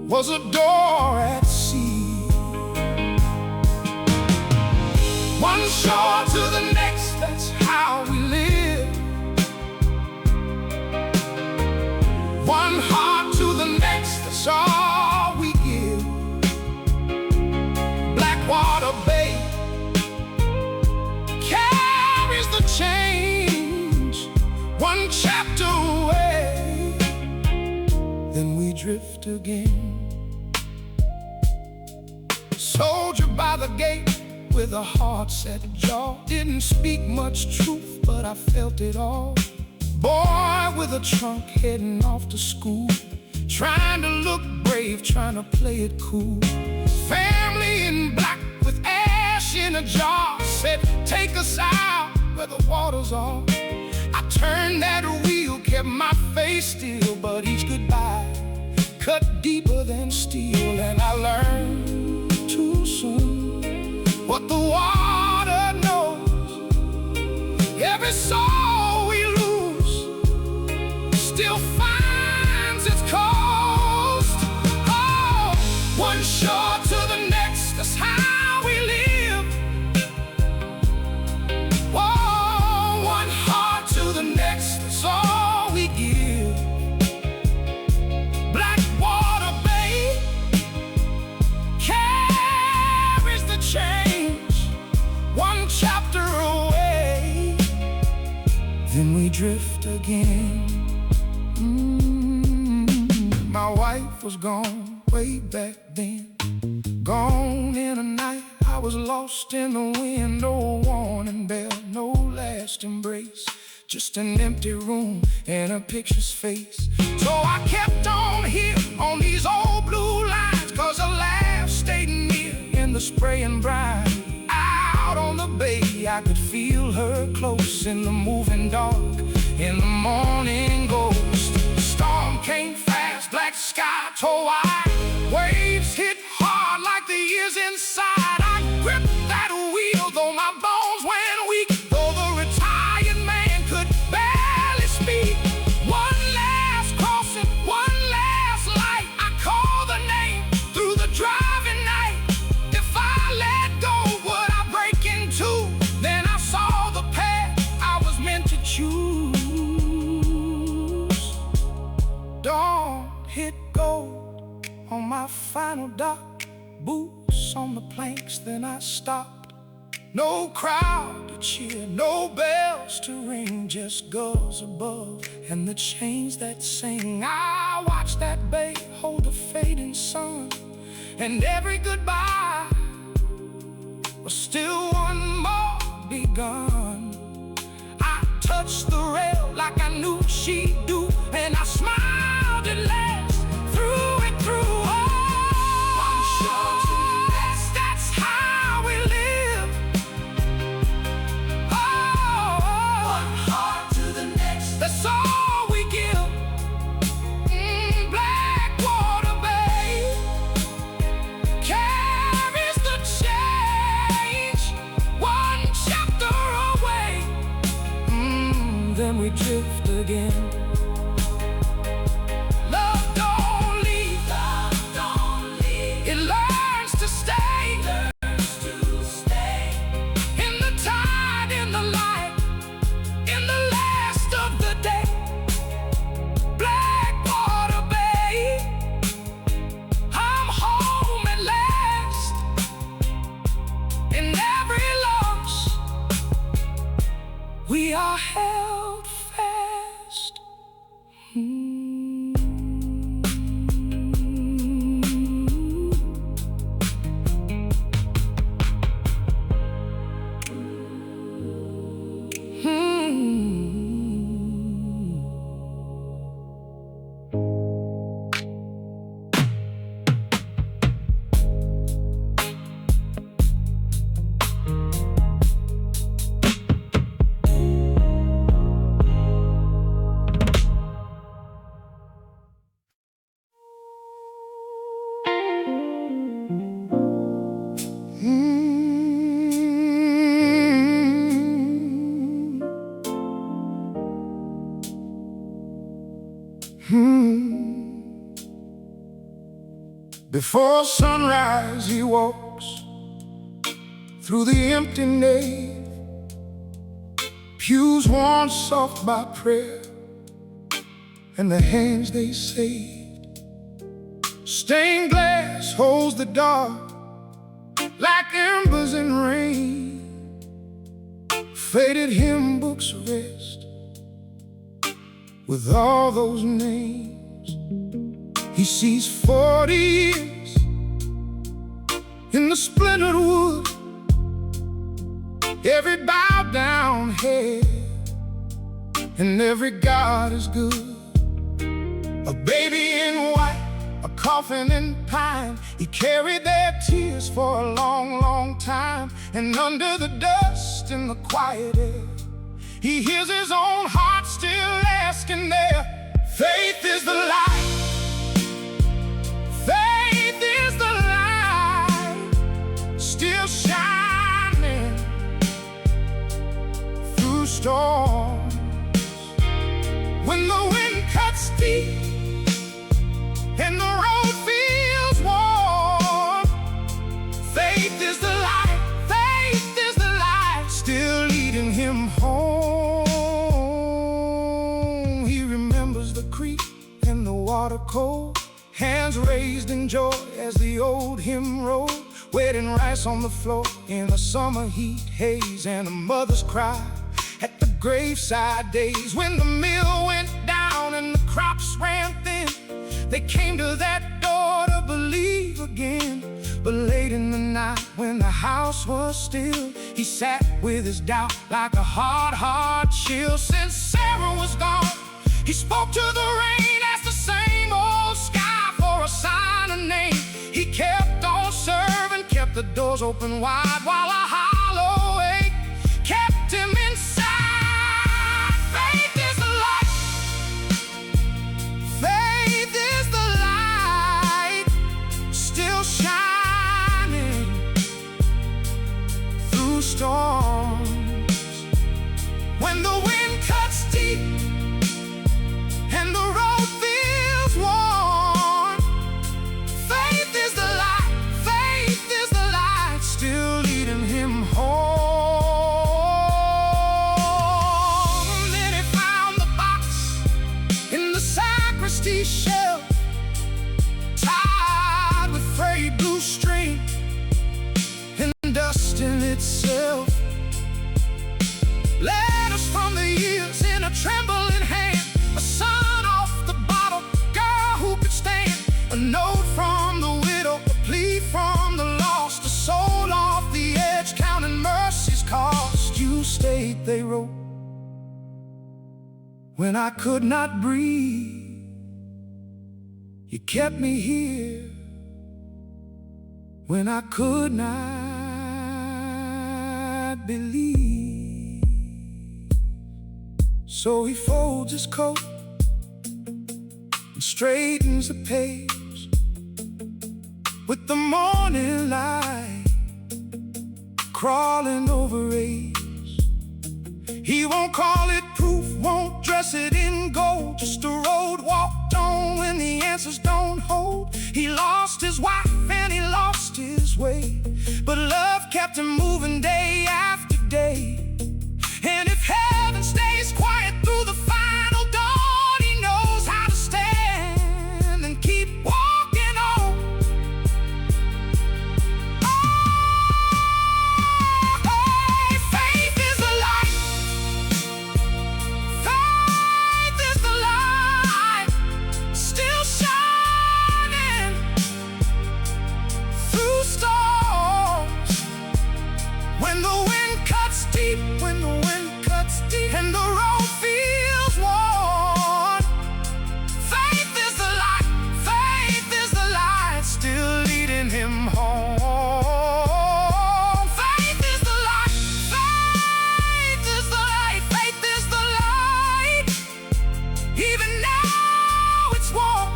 was a door at sea. One shore to the next, that's how we live. One heart to the next, that's all we give. Blackwater Bay carries the change, one chapter away, then we drift again. Soldier by the gate with a hard-set jaw, didn't speak much truth, but I felt it all. Boy with a trunk heading off to school, trying to look brave, trying to play it cool. Family in black with ash in a jar, said take us out where the water's off. I turned that wheel, kept my face still, but each goodbye cut deeper than steel. And I learned too soon what the water knows. Every soul we lose still finds its coast. Oh, one shore to the next, that's how we live. Oh, one heart to the next, that's all we give. Blackwater Bay carries the change, one chapter away, then we drift again. My wife was gone way back then, gone in a night. I was lost in the wind, no warning bell, no last embrace, just an empty room and a picture's face. So I kept on here on these old blue lines, 'cause her laugh stayed near in the spray and brine. Out on the bay I could feel her close in the moving dark, in the morning ghost. Storm came fast, black sky tore wide, waves hit hard like the years inside. I gripped that wheel though my bones went weak, though the retired man could barely speak. One last crossing, one last light, I called the name through the driving night. If I let go, would I break in two? Then I saw the path I was meant to choose. Dawn hit gold on my final dock, boots on the planks, then I stopped. No crowd to cheer, no bells to ring, just gulls above and the chains that sing. I watched that bay hold the fading sun, and every goodbye was still one more begun. I touched the rail like I knew she'd do, and I smiled at last through it through. One shore to the next, that's how we live. Oh, one heart to the next, that's all we give. Blackwater Bay carries the change, one chapter away, then we drift again. Love don't leave, love don't leave. It learns to stay, learns to stay. In the tide, in the light, in the last of the day. Blackwater Bay, I'm home at last. In every loss, we are held fast. Before sunrise he walks through the empty nave, pews worn soft by prayer and the hands they saved. Stained glass holds the dark like embers in rain. Faded hymn books rest with all those names. He sees 40 years in the splintered wood, every bowed down head, and every God is good. A baby in white, a coffin in pine, he carried their tears for a long, long time. And under the dust in the quiet air, he hears his own heart still asking there. Faith is the light. Faith is the light, still shining through storms. When the wind cuts deep and the road feels warm, faith is the light, faith is the light, still leading him home. He remembers the creek and the water cold, hands raised in joy as the old hymn rolled, wetting rice on the floor in the summer heat haze, and a mother's cry at the graveside days. When the mill went down and the crops ran thin, they came to that door to believe again. But late in the night when the house was still, he sat with his doubt like a hard chill. Since Sarah was gone, he spoke to the rain, asked the same old sky for a sign, a name. He kept on serving, kept the doors open wide, while a hollow ache kept him inside. Faith is the light. Faith is the light, still shining through storms. When the wind cuts deep and the road feels worn, faith is the light, faith is the light, still leading him home. Then he found the box in the sacristy shelf, tied with frayed blue string and dust in itself. Letters from the years in a trembling hand, a son off the bottle, girl who could stand, a note from the widow, a plea from the lost, a soul off the edge, counting mercy's cost. You stayed, they wrote, when I could not breathe. You kept me here when I could not believe. So he folds his coat and straightens the page. With the morning light crawling over age, he won't call it proof, won't dress it in gold, just a road walked on when the answers don't hold. He lost his wife and he lost his way, but love kept him moving day after day. And if heaven stays quiet through the final dawn, he knows how to stand and keep walking on. Oh, faith is the light. Faith is the light, still shining through storms. When the wind cuts deep, when the wind cuts deep and the road feels worn, faith is the light, faith is the light, still leading him home. Faith is the light, faith is the light, faith is the light. Even now it's warm,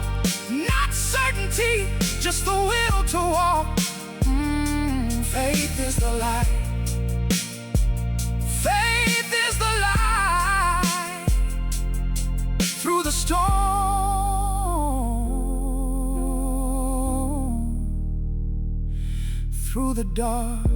not certainty, just the will to walk. Faith is the light. Faith is the light through the storm. through the dark.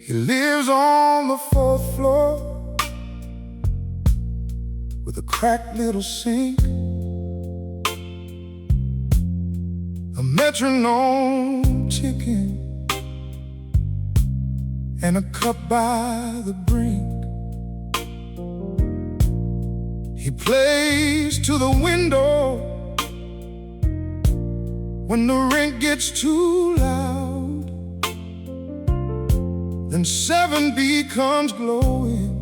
He lives on the 4th floor with a cracked little sink, a metronome ticking, and a cup by the brink. He plays to the window when the rent gets too loud. Then 7 becomes glowing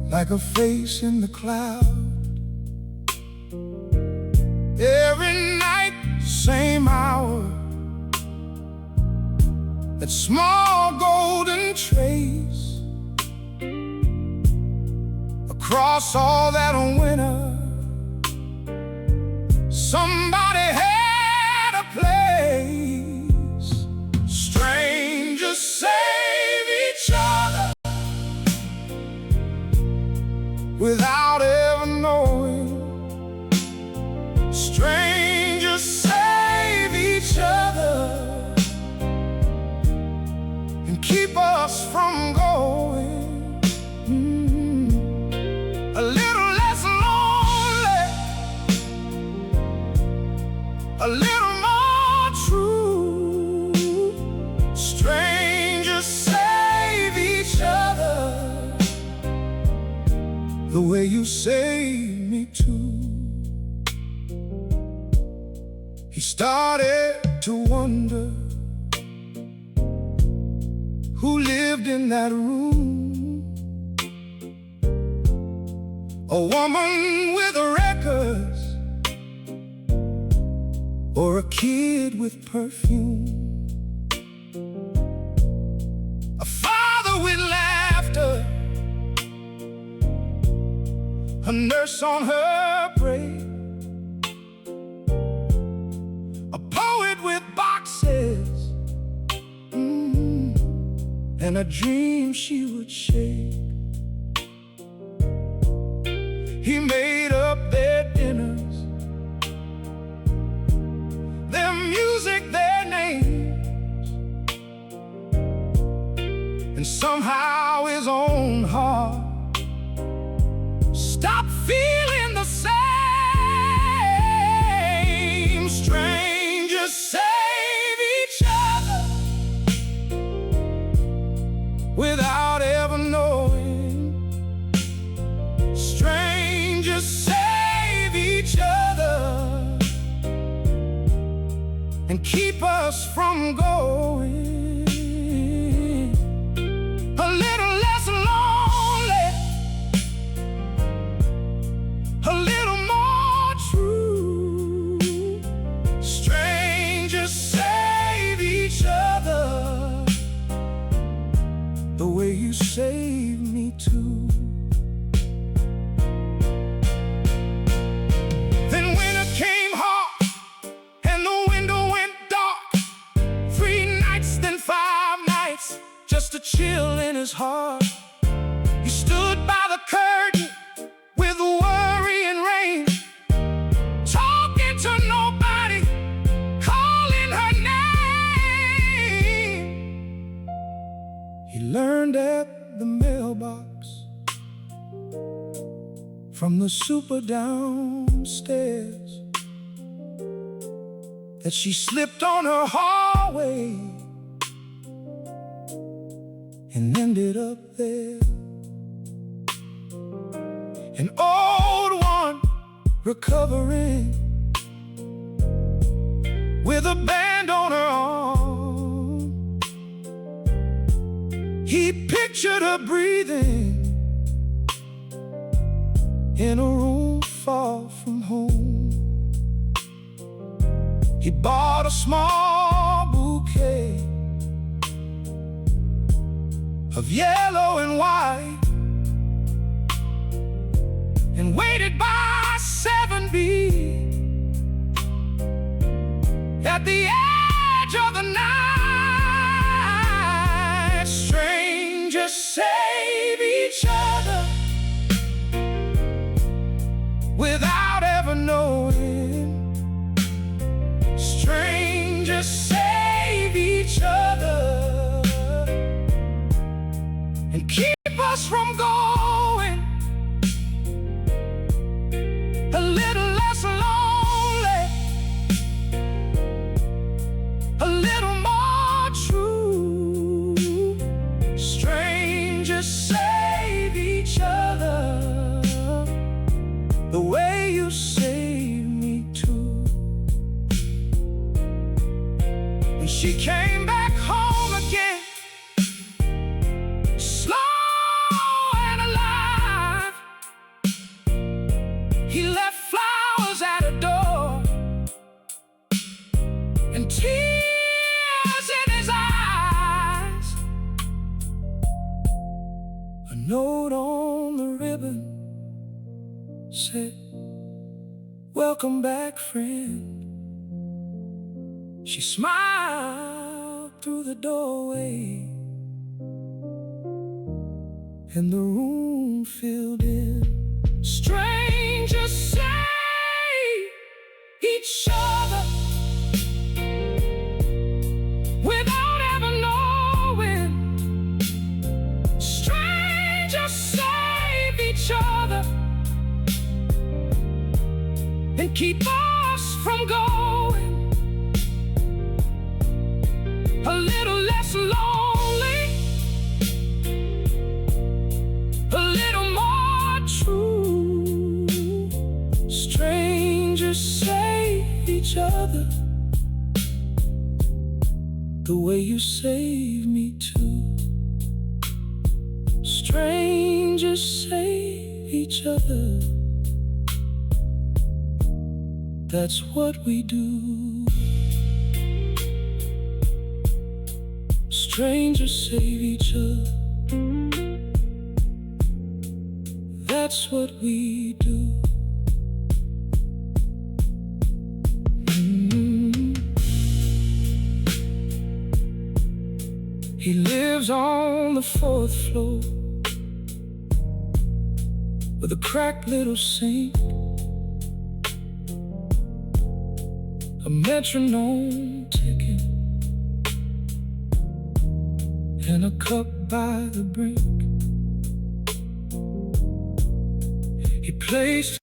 like a face in the cloud. Every night, same hour, that small golden trace across all that winter. Somebody had a place. Strangers save each other without ever knowing. Strangers save each other and keep us from going. A little less lonely, a little more true. Strangers save each other the way you save me too. He started to wonder who lived in that room. A woman with records, or a kid with perfume. A father with laughter, a nurse on her break, a poet with boxes, and a dream she would shake. He made up their dinners, their music, their names, and somehow his own heart stopped feeling the same. Strangers save each other without ever knowing. Strangers save each other and keep us from going. A little less lonely, a little more true. Strangers save each other the way you save me too. Then winter came hot and the window went dark. 3 nights, then 5 nights, just a chill in his heart. He stood by the curtain with worry and rain, talking to nobody, calling her name. He learned at the mailbox from the super downstairs that she slipped on her hallway and ended up there. An old one recovering with a band on her arm, He pictured her breathing in a room far from home. He bought a small bouquet of yellow and white and waited by 7B at the edge of the night. Strangers save each other without ever knowing. Strangers save each other and keep us from going a little less lonely, a little more true. Strangers save each other the way you saved me too. And she came back home again, he left flowers at her door and tears in his eyes. A note on the ribbon said, "Welcome back, friend." She smiled through the doorway and the room filled in. Strangers save each other without ever knowing. Strangers save each other and keep us from going a little less lonely, a little more true. Strangers save each other the way you save me too. Strangers save each other. That's what we do. Strangers save each other. That's what we do. He lives on the 4th floor with a cracked little sink, a metronome ticking, and a cup by the brink. He placed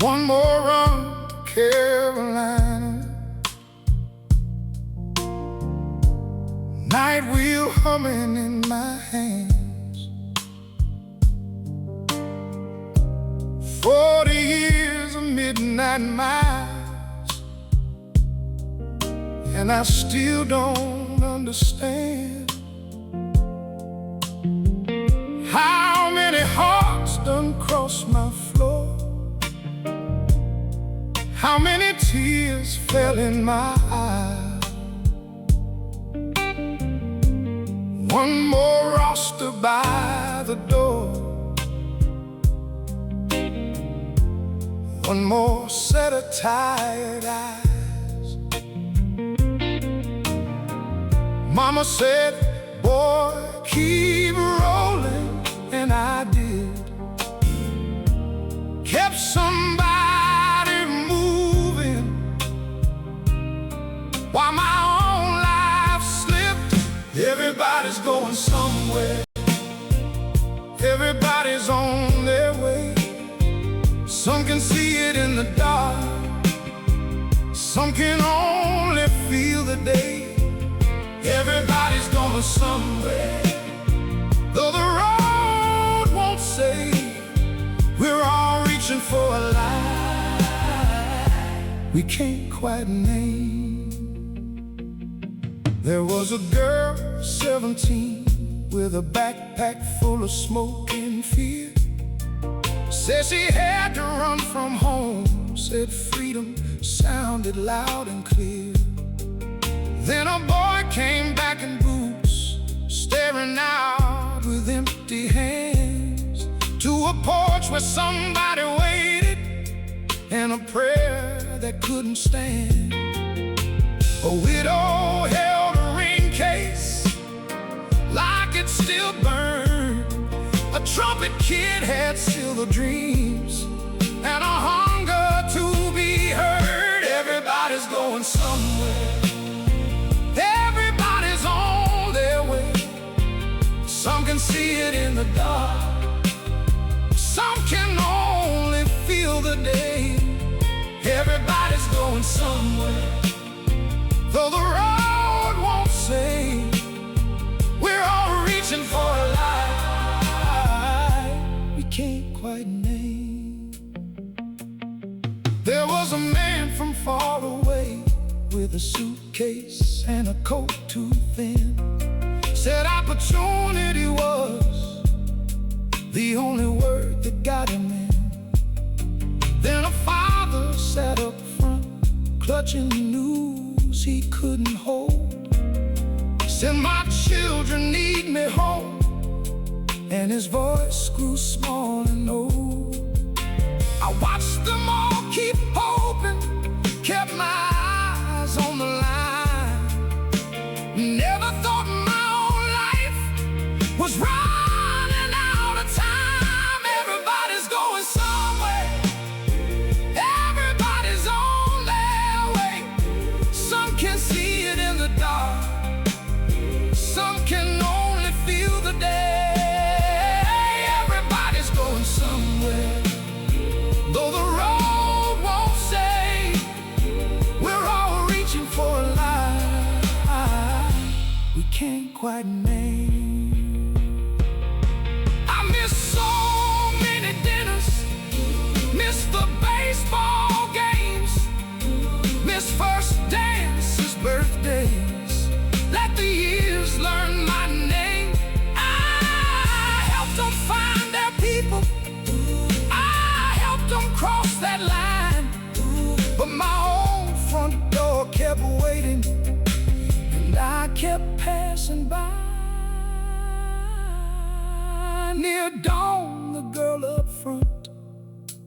one more run to Carolina, night wheel humming in my hands. 40 years of midnight miles, and I still don't understand how many hearts done crossed my floor, how many tears fell in my eyes. One more roster by the door, one more set of tired eyes. Mama said, boy, keep rolling, and I did. Kept somebody moving while my own life slipped. Everybody's going somewhere, everybody's on their way. Some can see it in the dark, some can only feel the day. Everybody's gonna somewhere. Though the road won't say, we're all reaching for a light we can't quite name. There was a girl, 17, with a backpack full of smoke and fear. Said she had to run from home, said freedom sounded loud and clear. Then a boy came back in boots, staring out with empty hands, to a porch where somebody waited, and a prayer that couldn't stand. A widow held a ring case like it still burned. A trumpet kid had silver dreams and a hunger to be heard. Everybody's going somewhere. Everybody's on their way. Some can see it in the dark, some can only feel the day. Everybody's going somewhere. Though the road won't say, we're all reaching for a light we can't quite name. There was a man from far away with a suitcase and a coat too thin. Said opportunity was the only word that got him in. Then a father sat up front, clutching news he couldn't hold. Said my children need me home, and his voice grew small and old. I watched them all keep hoping, kept my eyes on the line. Never thought my own life was running out of time. Everybody's going somewhere. Everybody's on their way. Some can see it in the dark, some can only feel the day. Everybody's going somewhere. Though the road won't say, we're all reaching for a light we can't quite name. I miss so many dinners, miss the baseball games, miss first dances, birthdays. Let the years learn my name. I helped them find their people, I helped them cross that line. But my own front door kept waiting, and I kept passing by. Near dawn, the girl up front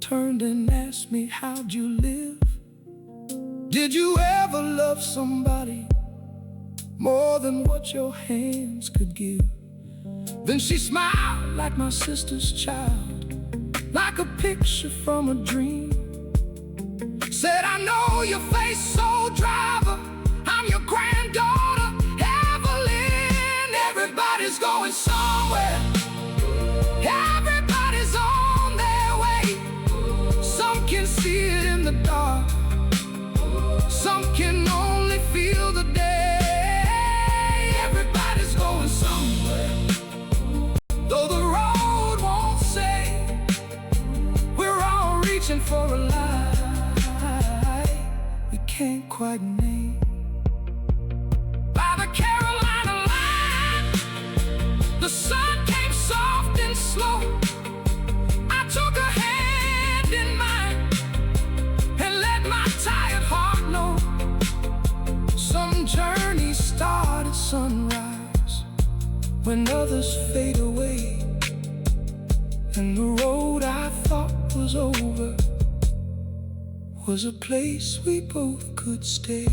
turned and asked me, how'd you live? Did you ever love somebody more than what your hands could give? Then she smiled like my sister's child, like a picture from a dream. Said, I know your face, soul driver, I'm your granddaughter, Evelyn. Everybody's going somewhere. Everybody's on their way. Some can see it in the dark, some can only feel the day. Everybody's going somewhere. Though the road won't say, we're all reaching for a light we can't quite name. By the Carolina line, the sun came soft and slow. I took her hand in mine and let my tired heart know. Some journeys start at sunrise, when others fade away, and the road I thought was over was a place we both could stay.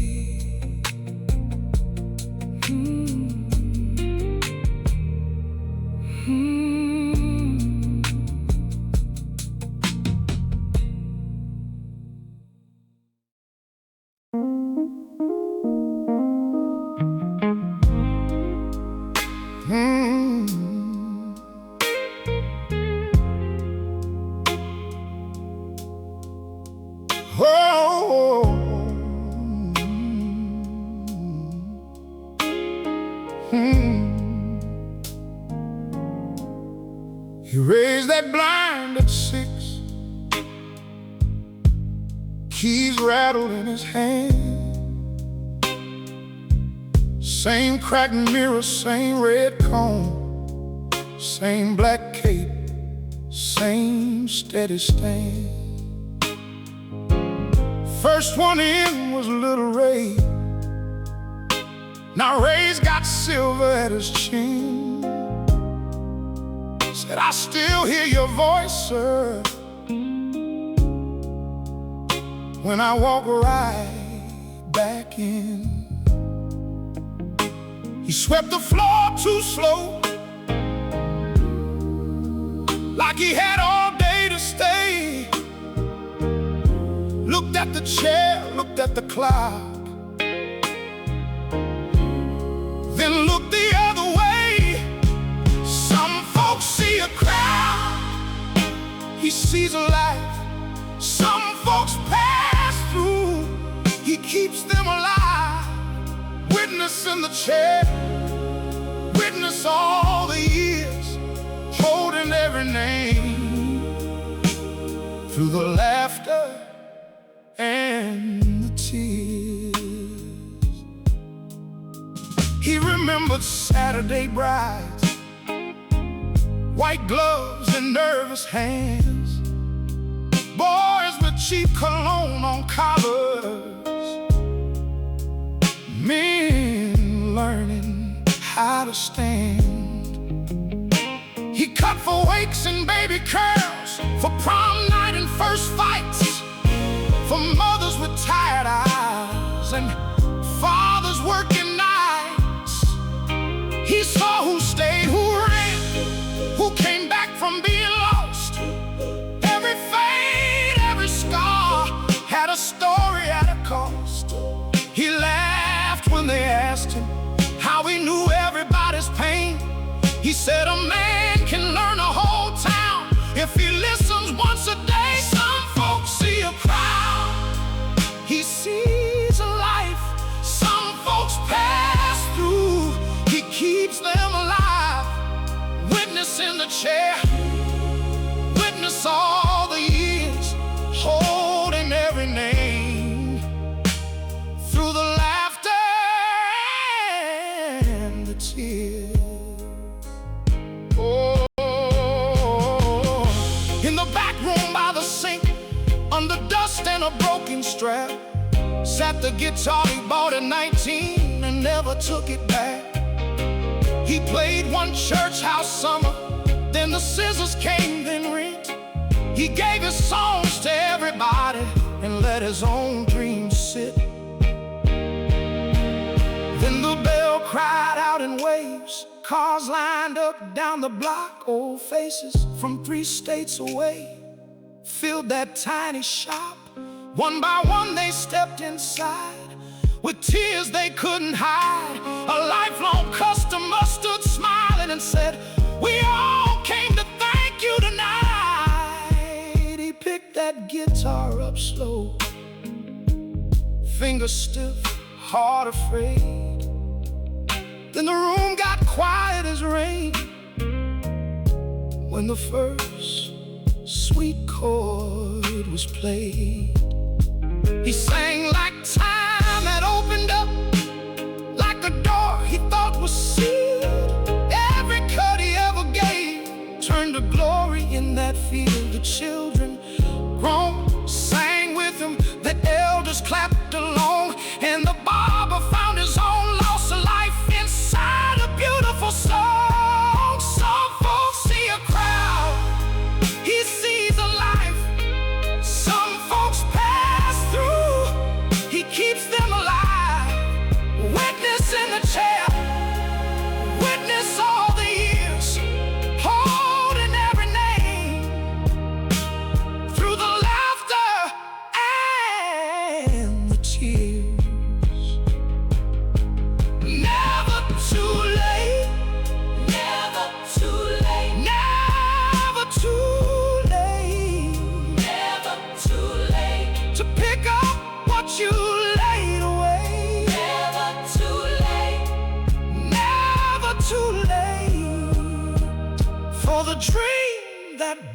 Oh, He raised that blind at 6, keys rattled in his hand. Same cracked mirror, same red cone, same black cape, same steady stand. First one in was little Ray. Now Ray's got silver at his chin. Said, I still hear your voice, sir, when I walk right back in. He swept the floor too slow, like he had all day to stay. Looked at the chair, looked at the clock, then looked the other way. Some folks see a crowd, he sees a life. Some folks pass through, he keeps them alive. Witness in the chair, witness all the years, holding every name. Through the laughter and the tears, he remembered Saturday brides, white gloves and nervous hands, boys with cheap cologne on collars, men learning how to stand. He cut for wakes and baby curls, for prom night and first fights, for mothers with tired eyes and fathers working nights. He saw who stayed, who ran, who came back from being lost. Every fade, every scar had a story at a cost. He laughed when they asked him how he knew everybody's pain. He said a man can learn a whole town if he listens once a day. Some folks see a crowd, he sees a life. Some folks pass through, he keeps them alive. Witness in the chair, witness all the years, holding every name. Through the laughter and the tears. Oh, in the back room by the sink, under dust and a broken strap, sat the guitar he bought at 19 and never took it back. He played one church house summer, then the scissors came, then rent. He gave his songs to everybody and let his own dreams sit. Then the bell cried out in waves, cars lined up down the block. Old faces from 3 states away filled that tiny shop. One by one they stepped inside, with tears they couldn't hide. A lifelong customer stood smiling and said, we all came to thank you tonight. He picked that guitar up slow, fingers stiff, heart afraid. Then the room got quiet as rain when the first sweet chord was played. He sang like time had opened up, like a door he thought was sealed. Every cut he ever gave turned to glory in that field. The children groaned, sang with him, the elders clapped along, and the barber found his own loss of life inside a beautiful song. Some folks see a crowd, he sees a life. Some folks pass through, he keeps them alive. Witness in the chair, witness all the years, holding every name. Through the laughter and the tears. Never too late, never too late, never too late, never too late to pick up what you laid away. Never too late, never too late for the dream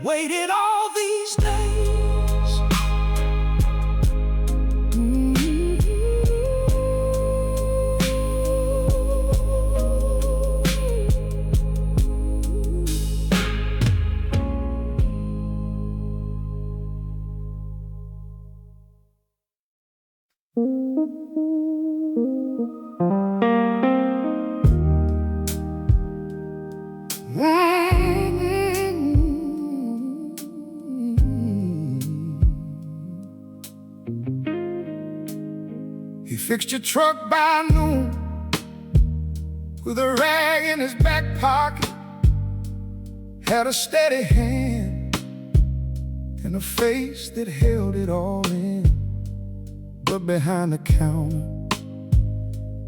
waited all these days. He fixed your truck by noon with a rag in his back pocket, had a steady hand and a face that held it all in. But behind the counter,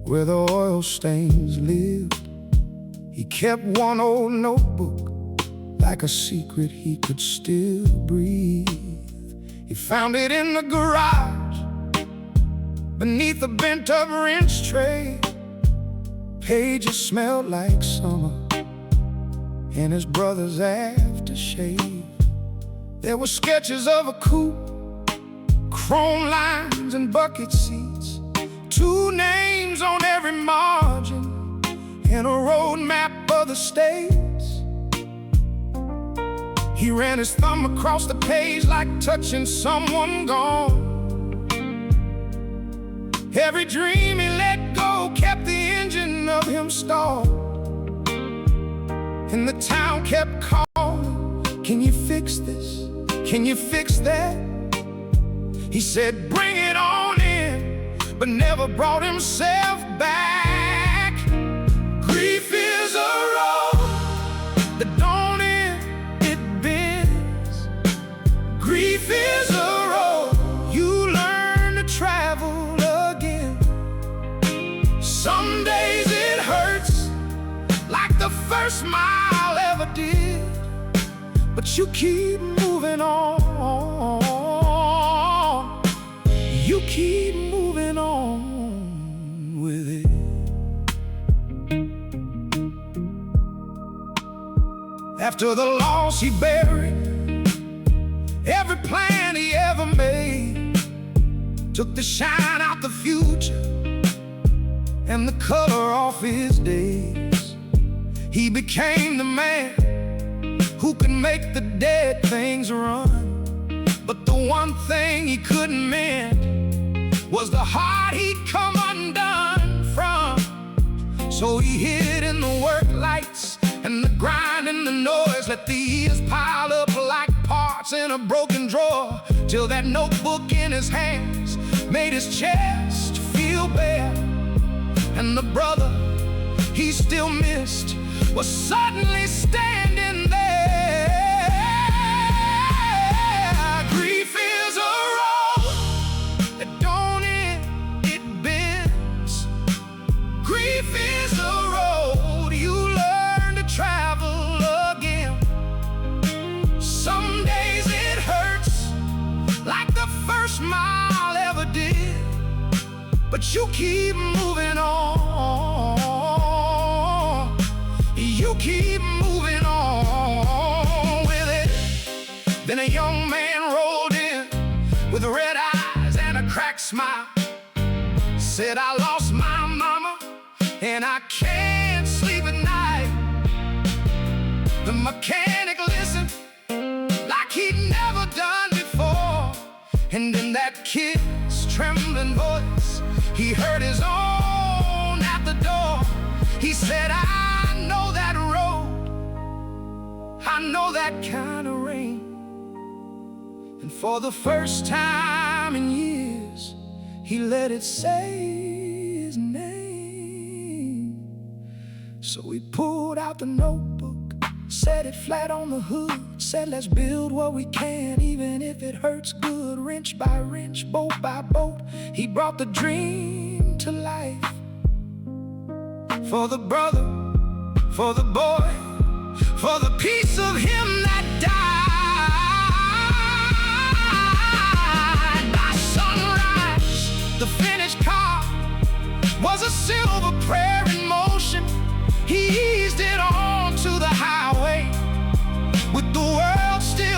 where the oil stains lived, he kept one old notebook, like a secret he could still breathe. He found it in the garage, beneath a bent-up wrench tray. Pages smelled like summer and his brother's aftershave. There were sketches of a coupe, chrome lines and bucket seats, 2 names on every margin, and a road map of the states. He ran his thumb across the page like touching someone gone. Every dream he let go kept the engine of him stalled, and the town kept calling, "Can you fix this? Can you fix that?" He said, "Bring it on in," but never brought himself back. Grief is a road that don't end, it bends. Grief is a road you learn to travel again. Some days it hurts like the first mile ever did, but you keep moving on. You keep moving on with it. After the loss he buried every plan he ever made, took the shine out the future and the color off his days. He became the man who could make the dead things run, but the one thing he couldn't mend was the heart he'd come undone from. So he hid in the work lights and the grind and the noise, let the years pile up like parts in a broken drawer, till that notebook in his hands made his chest feel bare. And the brother he still missed was suddenly standing there. Grief is a road that don't end, it bends. Grief is a road you learn to travel again. Some days it hurts like the first mile ever did, but you keep moving on. You keep moving on with it. Then a young man rolled in with red eyes and a cracked smile. Said, "I lost my mama and I can't sleep at night." The mechanic listened like he'd never done before, and in that kid's trembling voice he heard his own at the door. He said, "I know that road, I know that kind of rain." And for the first time in years, he let it say his name. So he pulled out the notebook, set it flat on the hood, said, "Let's build what we can, even if it hurts good." Wrench by wrench, bolt by bolt, he brought the dream to life. For the brother, for the boy, for the piece of him that died. By sunrise, the finished car was a silver prayer in motion. He eased it on to the highway with the world still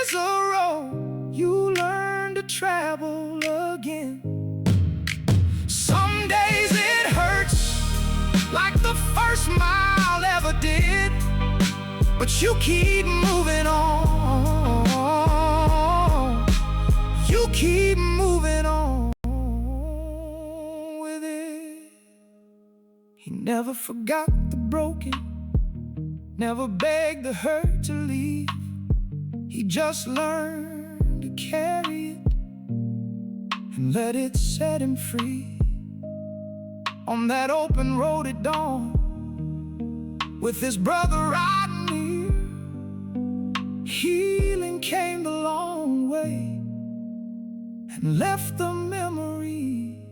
is a road you learn to travel again. Some days it hurts like the first mile ever did, but you keep moving on. You keep moving on with it. He never forgot the broken, never begged the hurt to leave. He just learned to carry it and let it set him free. On that open road at dawn, with his brother riding near, healing came the long way and left the memory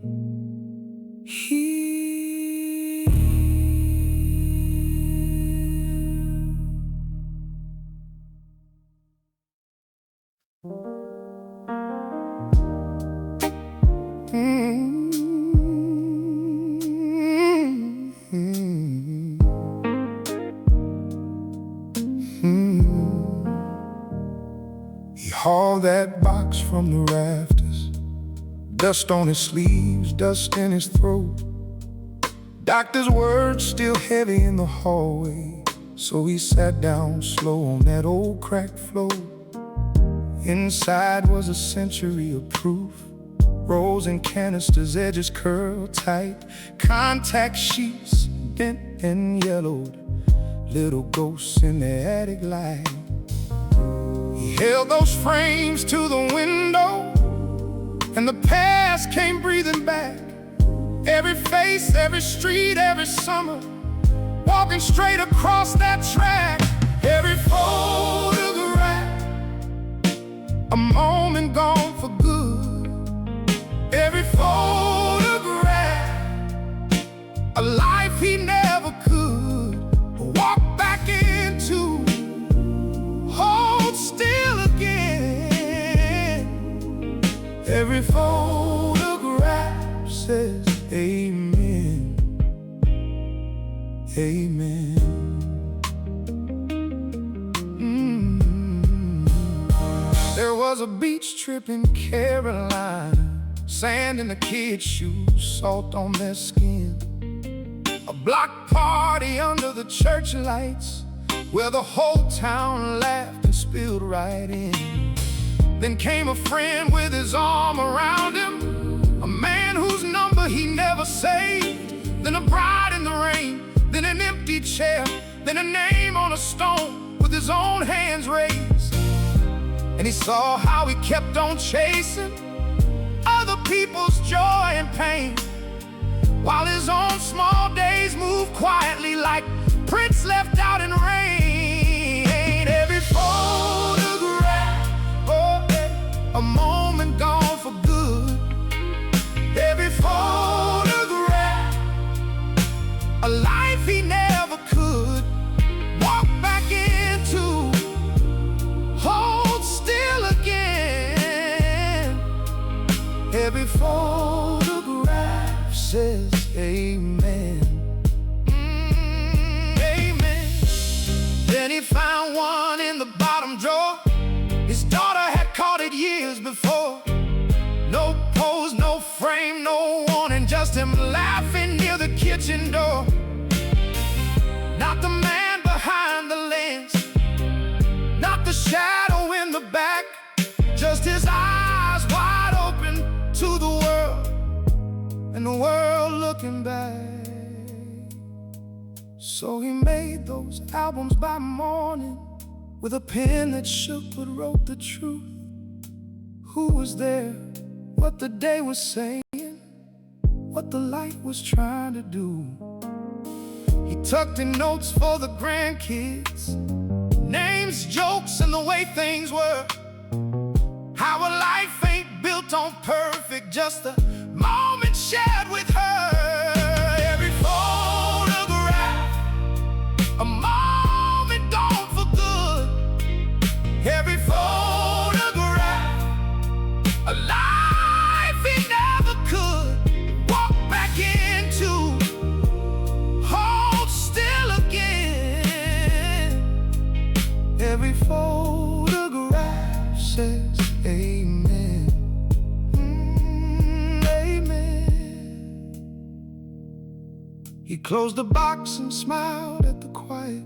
here. He hauled that box from the rafters, dust on his sleeves, dust in his throat. Doctor's words still heavy in the hallway, so he sat down slow on that old cracked floor. Inside was a century of proof, rolls and canisters, edges curled tight, contact sheets bent and yellowed, little ghosts in the attic light. He held those frames to the window, and the past came breathing back. Every face, every street, every summer, walking straight across that track. Every photograph, a moment gone for good. Every photograph, a life he never could walk back into, hold still again. Every photograph says amen, amen. There was a beach trip in Carolina, sand in the kids' shoes, salt on their skin. A block party under the church lights, where the whole town laughed and spilled right in. Then came a friend with his arm around him, a man whose number he never saved. Then a bride in the rain, then an empty chair, then a name on a stone with his own hands raised. And he saw how he kept on chasing other people's joy and pain, while his own small days moved quietly like prints left out in rain. Every photograph, oh, a moment gone for good. Every photograph, a life he never could walk back into, hold still again. Every photograph says amen, amen. Then he found one in the bottom drawer. His daughter had caught it years before. No pose, no frame, no warning, just him laughing near the kitchen door. Not the man behind the lens, not the shadow in the back, just his eyes wide open to the world, and the world looking back. So he made those albums by morning, with a pen that shook but wrote the truth. Who was there, what the day was saying, what the light was trying to do. He tucked in notes for the grandkids, names, jokes, and the way things were. How a life ain't built on perfect, just a moment shared with her. Every photograph, a moment gone for good. Every photograph, a life he never could walk back into, hold still again. Every photograph closed the box and smiled at the quiet.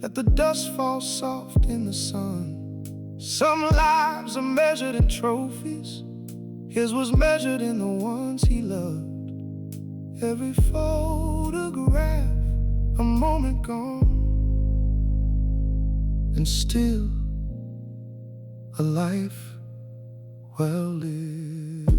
Let the dust fall soft in the sun. Some lives are measured in trophies. His was measured in the ones he loved. Every photograph, a moment gone, and still a life well lived.